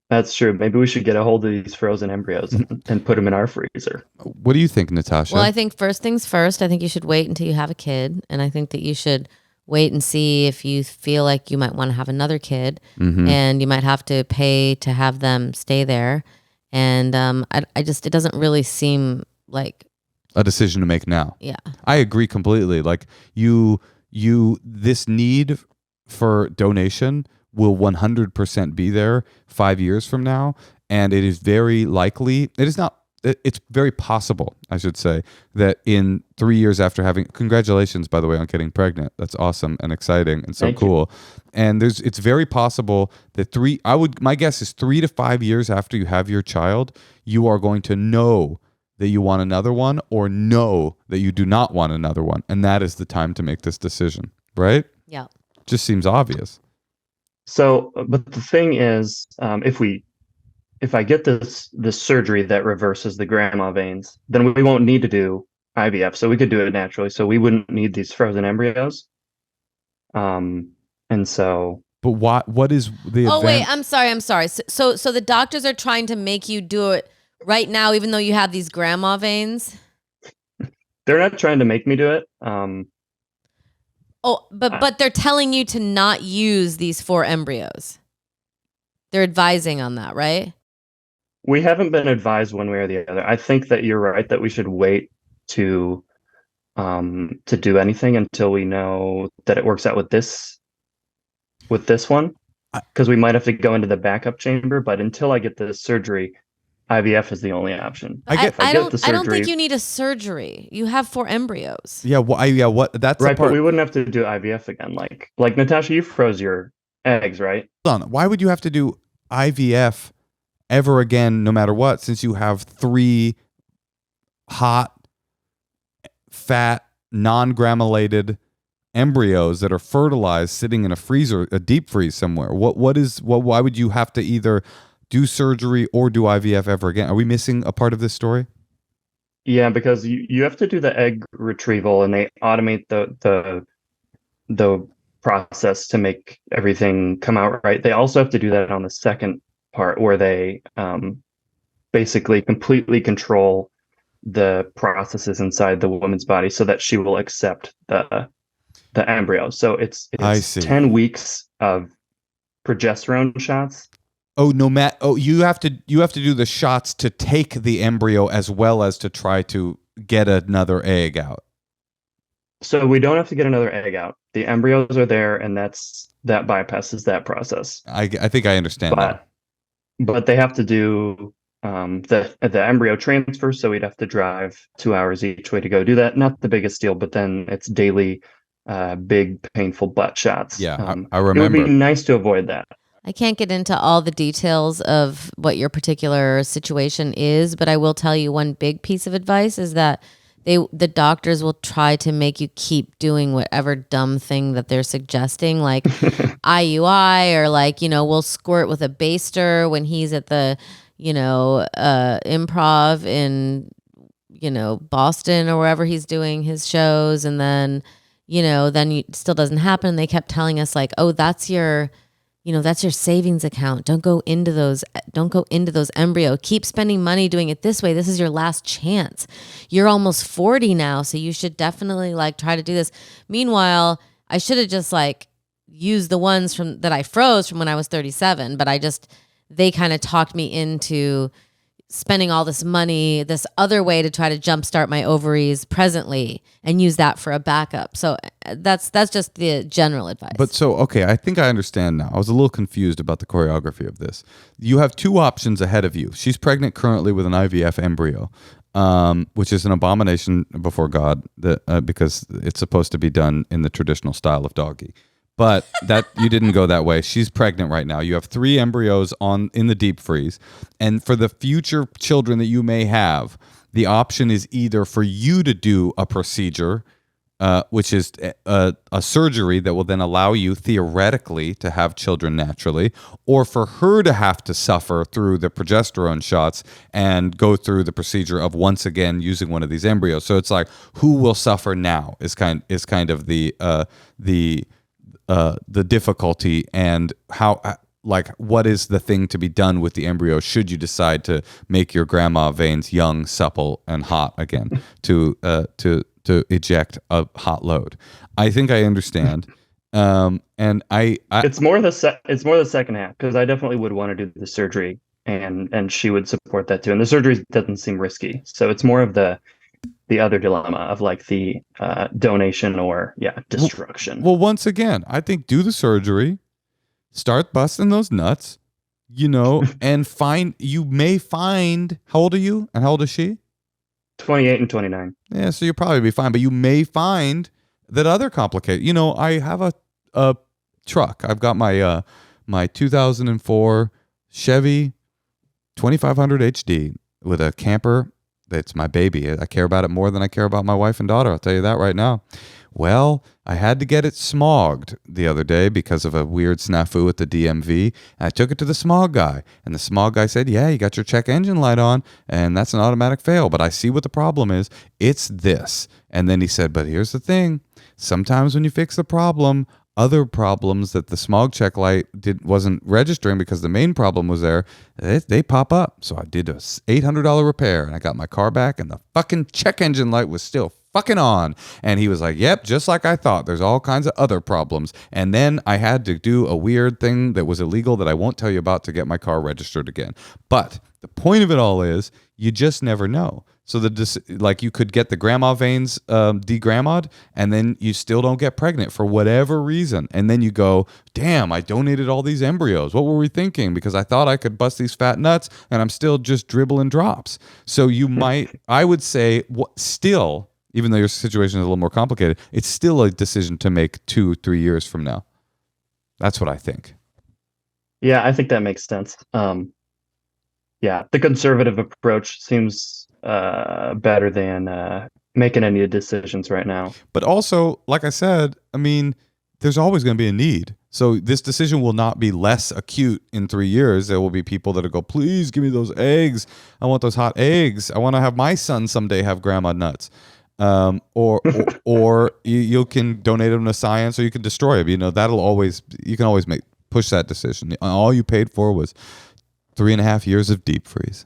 That's true. Maybe we should get a hold of these frozen embryos and put them in our freezer. What do you think, Natasha? Well, I think first things first, I think you should wait until you have a kid. And I think that you should wait and see if you feel like you might want to have another kid. And you might have to pay to have them stay there. And it doesn't really seem like a decision to make now. Yeah. I agree completely. Like this need for donation will 100% be there 5 years from now. And it is very likely, it's very possible, I should say, that in 3 years after congratulations, by the way, on getting pregnant. That's awesome and exciting and so Thank cool. You. And it's very possible that my guess is 3 to 5 years after you have your child, you are going to know that you want another one, or know that you do not want another one. And that is the time to make this decision, right? Yeah. Just seems obvious. So, but the thing is, if I get this surgery that reverses the grandma veins, then we won't need to do IVF. So we could do it naturally. So we wouldn't need these frozen embryos. And so. But what is the event? Wait, I'm sorry. So the doctors are trying to make you do it right now, even though you have these grandma veins? They're not trying to make me do it. But they're telling you to not use these 4 embryos. They're advising on that, right? We haven't been advised one way or the other. I think that you're right, that we should wait to do anything until we know that it works out with this one, because we might have to go into the backup chamber. But until I get the surgery, IVF is the only option. I don't think you need a surgery. You have 4 embryos. Yeah. That's right. But we wouldn't have to do IVF again. Like Natasha, you froze your eggs, right? Hold on. Why would you have to do IVF ever again, no matter what, since you have 3 hot, fat, non-gramulated embryos that are fertilized sitting in a freezer, a deep freeze somewhere? Why would you have to either do surgery or do IVF ever again? Are we missing a part of this story? Yeah, because you have to do the egg retrieval, and they automate the process to make everything come out right. They also have to do that on the second part, where they basically completely control the processes inside the woman's body so that she will accept the embryo. So it's 10 weeks of progesterone shots. Oh, you have to do the shots to take the embryo as well as to try to get another egg out. So we don't have to get another egg out. The embryos are there, and that bypasses that process. I think I understand that. But they have to do the embryo transfer, so we'd have to drive 2 hours each way to go do that. Not the biggest deal, but then it's daily big painful butt shots. Yeah, I It would be remember. nice to avoid that. I can't get into all the details of what your particular situation is, but I will tell you one big piece of advice is that the doctors will try to make you keep doing whatever dumb thing that they're suggesting, like IUI, or like, we'll squirt with a baster when he's at the, improv in, Boston or wherever he's doing his shows. And then, then it still doesn't happen. They kept telling us like, oh, that's your savings account. Don't go into those embryo. Keep spending money doing it this way. This is your last chance. You're almost 40 now, so you should definitely like try to do this. Meanwhile, I should have just like used the ones that I froze from when I was 37, but they kind of talked me into spending all this money this other way to try to jumpstart my ovaries presently and use that for a backup. So that's just the general advice. But so, okay, I think I understand now. I was a little confused about the choreography of this. You have two options ahead of you. She's pregnant currently with an IVF embryo, which is an abomination before God because it's supposed to be done in the traditional style of doggy. But that you didn't go that way. She's pregnant right now. You have 3 embryos in the deep freeze. And for the future children that you may have, the option is either for you to do a procedure, which is a surgery that will then allow you theoretically to have children naturally, or for her to have to suffer through the progesterone shots and go through the procedure of once again using one of these embryos. So it's like, who will suffer now is kind of the difficulty, and how what is the thing to be done with the embryo should you decide to make your grandma veins young, supple, and hot again to eject a hot load. I think I understand. And I it's more the second half, because I definitely would want to do the surgery, and she would support that too. And the surgery doesn't seem risky, so it's more of the other dilemma of like the donation or destruction. Well, once again, I think do the surgery, start busting those nuts, and you may find, how old are you and how old is she? 28 and 29. Yeah, so you'll probably be fine, but you may find that other complicated. I have a truck. I've got my 2004 Chevy 2500 HD with a camper. It's my baby. I care about it more than I care about my wife and daughter. I'll tell you that right now. Well, I had to get it smogged the other day because of a weird snafu at the DMV. And I took it to the smog guy. And the smog guy said, yeah, you got your check engine light on, and that's an automatic fail. But I see what the problem is. It's this. And then he said, but here's the thing. Sometimes when you fix the problem, other problems that the smog check light wasn't registering because the main problem was there, they pop up. So I did a $800 repair, and I got my car back, and the fucking check engine light was still fucking on. And he was like, yep, just like I thought. There's all kinds of other problems. And then I had to do a weird thing that was illegal that I won't tell you about to get my car registered again. But the point of it all is you just never know. So you could get the grandma veins de-grandma'd, and then you still don't get pregnant for whatever reason. And then you go, damn, I donated all these embryos. What were we thinking? Because I thought I could bust these fat nuts, and I'm still just dribbling drops. So you might, I would say, still, even though your situation is a little more complicated, it's still a decision to make 2-3 years from now. That's what I think. Yeah, I think that makes sense. The conservative approach seems better than making any decisions right now. But also, like I said, I mean, there's always going to be a need. So this decision will not be less acute in 3 years. There will be people that will go, please give me those eggs. I want those hot eggs. I want to have my son someday have grandma nuts. Or you can donate them to science, or you can destroy them. You can always push that decision. All you paid for was 3.5 years of deep freeze.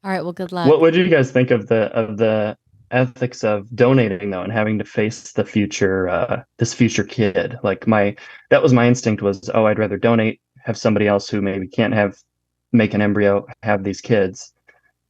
All right. Well, good luck. What do you guys think of the ethics of donating though, and having to face the future, this future kid? Like that was my instinct was, I'd rather donate, have somebody else who maybe can't make an embryo, have these kids.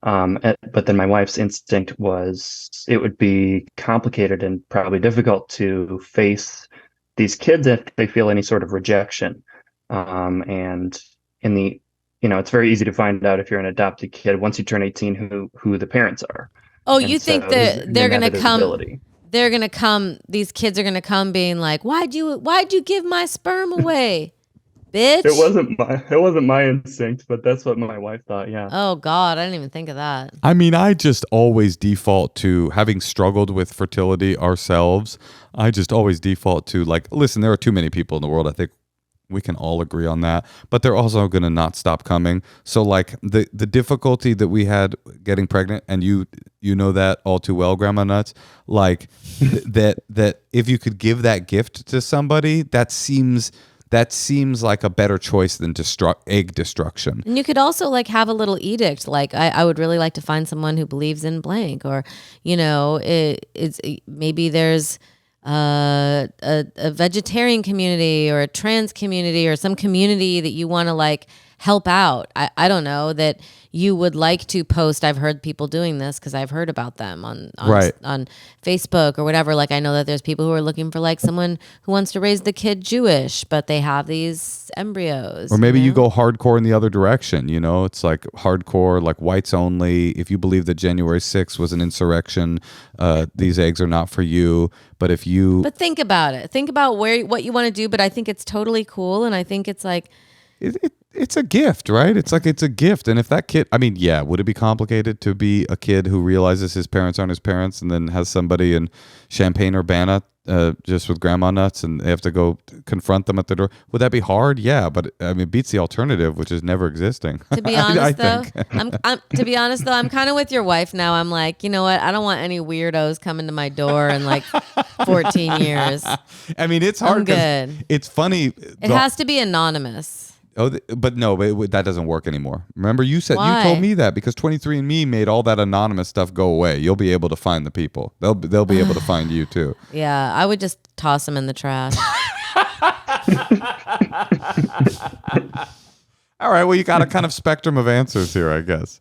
But then my wife's instinct was it would be complicated and probably difficult to face these kids if they feel any sort of rejection. And in the it's very easy to find out if you're an adopted kid once you turn 18 who the parents are. Oh, And you think so there's that they're gonna come? inevitability. They're gonna come. These kids are gonna come, being like, "Why'd you give my sperm away, bitch?" It wasn't my instinct, but that's what my wife thought. Yeah. Oh God, I didn't even think of that. I mean, I just always default to, having struggled with fertility ourselves, I just always default to, like, listen, there are too many people in the world. I think we can all agree on that, but they're also going to not stop coming. So, like, the difficulty that we had getting pregnant, and you know that all too well, Grandma Nuts, like that if you could give that gift to somebody, that seems like a better choice than egg destruction. And you could also like have a little edict, like I would really like to find someone who believes in blank, or maybe there's a vegetarian community or a trans community or some community that you want to like help out. I don't know, that you would like to post. I've heard people doing this because I've heard about them on Facebook or whatever. Like, I know that there's people who are looking for like someone who wants to raise the kid Jewish, but they have these embryos. Or maybe you go hardcore in the other direction. It's like hardcore, like whites only. If you believe that January 6th was an insurrection, these eggs are not for you. But think about it. Think about what you want to do. But I think it's totally cool, and I think it's like, it's a gift, right? It's a gift. And if that kid, I mean, yeah, would it be complicated to be a kid who realizes his parents aren't his parents and then has somebody in Champaign-Urbana just with grandma nuts and they have to go confront them at the door? Would that be hard? Yeah, but I mean, it beats the alternative, which is never existing. To be honest, I'm kind of with your wife now. I'm like, you know what? I don't want any weirdos coming to my door in like 14 years. I mean, it's hard. I'm good. It's funny. It has to be anonymous. Oh, but no, that doesn't work anymore. Remember, you told me that because 23andMe made all that anonymous stuff go away. You'll be able to find the people. They'll be able to find you too. Yeah, I would just toss them in the trash. All right, well, you got a kind of spectrum of answers here, I guess.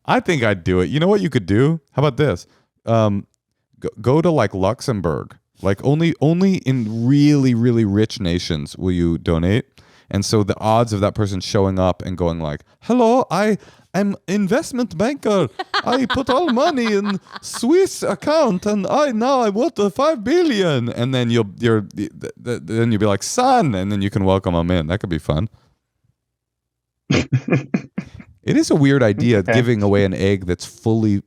I think I'd do it. You know what you could do? How about this? Go to like Luxembourg. Like only in really, really rich nations will you donate. And so the odds of that person showing up and going like, "Hello, I am investment banker. I put all money in Swiss account, and I want 5 billion." And then you'll be like, "Son," and then you can welcome them in. That could be fun. It is a weird idea, giving away an egg that's fully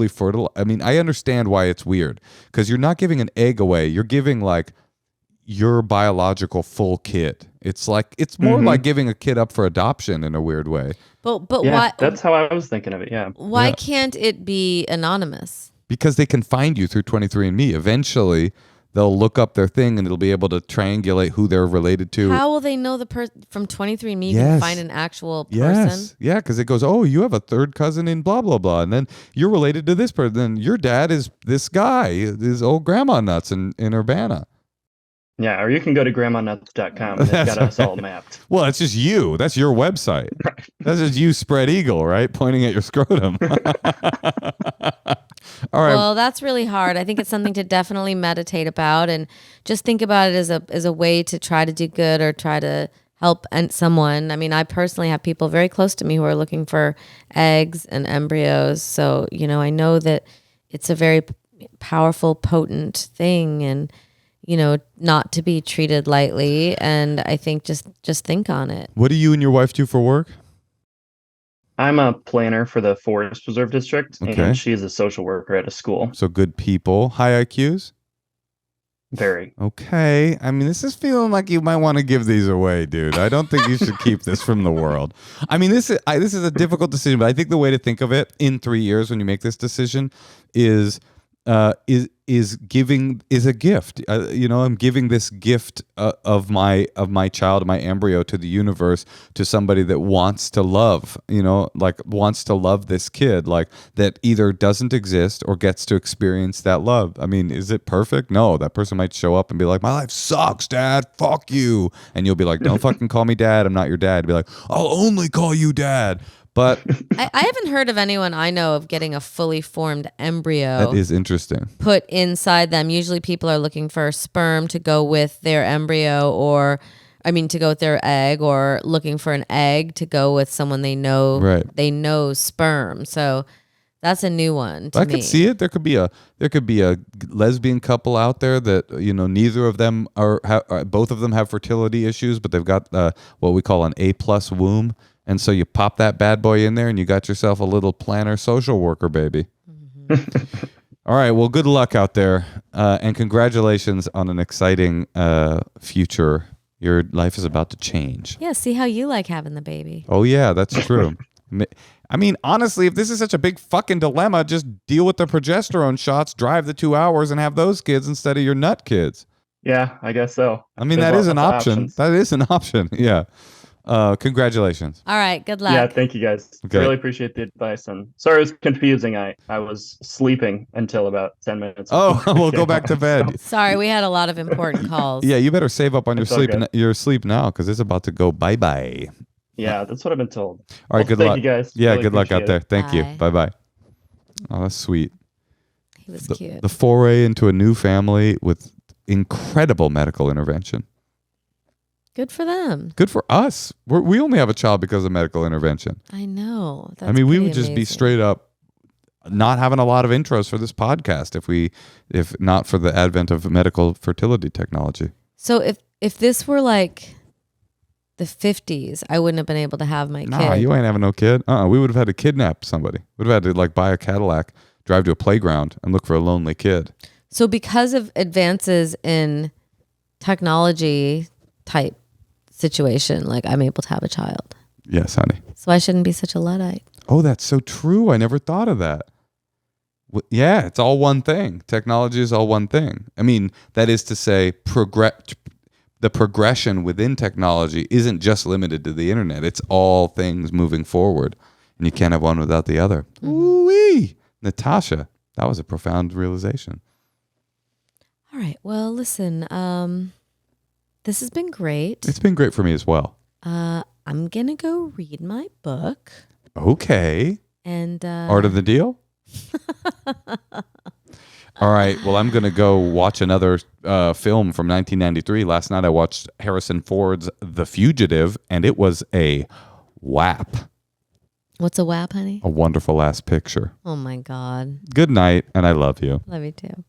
fertile. I mean, I understand why it's weird, because you're not giving an egg away. You're giving like your biological full kid. It's more like giving a kid up for adoption in a weird way. But yeah, why? That's how I was thinking of it. Yeah. Why can't it be anonymous? Because they can find you through 23andMe. Eventually, they'll look up their thing and it'll be able to triangulate who they're related to. How will they know the person from 23andMe? Can find an actual person? Yes. Yeah, because it goes, "Oh, you have a third cousin in blah, blah, blah. And then you're related to this person. Then your dad is this guy, this old grandma nuts in Urbana." Yeah, or you can go to grandmanuts.com and they've got us all mapped. Well, it's just you. That's your website. Right. That's just you spread eagle, right? Pointing at your scrotum. All right. Well, that's really hard. I think it's something to definitely meditate about and just think about it as a way to try to do good or try to help someone. I mean, I personally have people very close to me who are looking for eggs and embryos. So, I know that it's a very powerful, potent thing, and not to be treated lightly. And I think just think on it. What do you and your wife do for work? I'm a planner for the Forest Preserve District, and she is a social worker at a school. So good people. High IQs? Very. Okay. I mean, this is feeling like you might want to give these away, dude. I don't think you should keep this from the world. I mean, this is a difficult decision, but I think the way to think of it in 3 years when you make this decision is a gift. I'm giving this gift of my child, my embryo, to the universe, to somebody that wants to love, wants to love this kid, like that either doesn't exist or gets to experience that love. I mean, is it perfect? No, that person might show up and be like, "My life sucks, Dad. Fuck you." And you'll be like, "Don't fucking call me Dad. I'm not your dad." Be like, "I'll only call you Dad." But I haven't heard of anyone I know of getting a fully formed embryo. That is interesting. Put inside them. Usually people are looking for sperm to go with their embryo, or to go with their egg, or looking for an egg to go with someone they know. Right. They know sperm. So that's a new one to I me. could see it. There could be a lesbian couple out there that neither of them both of them have fertility issues, but they've got what we call an A+ womb, and so you pop that bad boy in there, and you got yourself a little planner social worker baby. All right. Well, good luck out there, and congratulations on an exciting future. Your life is about to change. Yeah, see how you like having the baby. Oh yeah, that's true. I mean, honestly, if this is such a big fucking dilemma, just deal with the progesterone shots, drive the 2 hours, and have those kids instead of your nut kids. Yeah, I guess so. I mean, There's that is an lots of option. options. That is an option. Yeah. Congratulations. All right, good luck. Yeah, thank you guys. Okay. Really appreciate the advice. And sorry it was confusing. I was sleeping until about 10 minutes. Oh, before we'll I go came back to on, bed. Sorry, we had a lot of important calls. Yeah, you better save up on It's all good. your sleep now, because it's about to go bye-bye. Yeah, that's what I've been told. All right, good luck. Thank you guys. Yeah, Really good luck out appreciate there. it. Thank you. Bye. Bye-bye. Oh, that's sweet. He was cute. The foray into a new family with incredible medical intervention. Good for them. Good for us. We only have a child because of medical intervention. I know. That's I mean, we pretty would just be amazing. straight up not having a lot of intros for this podcast if not for the advent of medical fertility technology. So if this were like the 50s, I wouldn't have been able to have my Nah, kid. you ain't having no kid. We would have had to kidnap somebody. We'd have had to buy a Cadillac, drive to a playground, and look for a lonely kid. So because of advances in technology type situation, I'm able to have a child. Yes, honey. So I shouldn't be such a Luddite. Oh, that's so true. I never thought of that. Yeah, it's all one thing. Technology is all one thing. I mean, that is to say, the progression within technology isn't just limited to the internet. It's all things moving forward, and you can't have one without the other. Ooh-wee! Natasha, that was a profound realization. All right. Well, listen, this has been great. It's been great for me as well. I'm going to go read my book. Okay. And Art of the Deal? All right. Well, I'm going to go watch another film from 1993. Last night I watched Harrison Ford's The Fugitive, and it was a whap. What's a WAP, honey? A wonderful last picture. Oh, my God. Good night, and I love you. Love you too.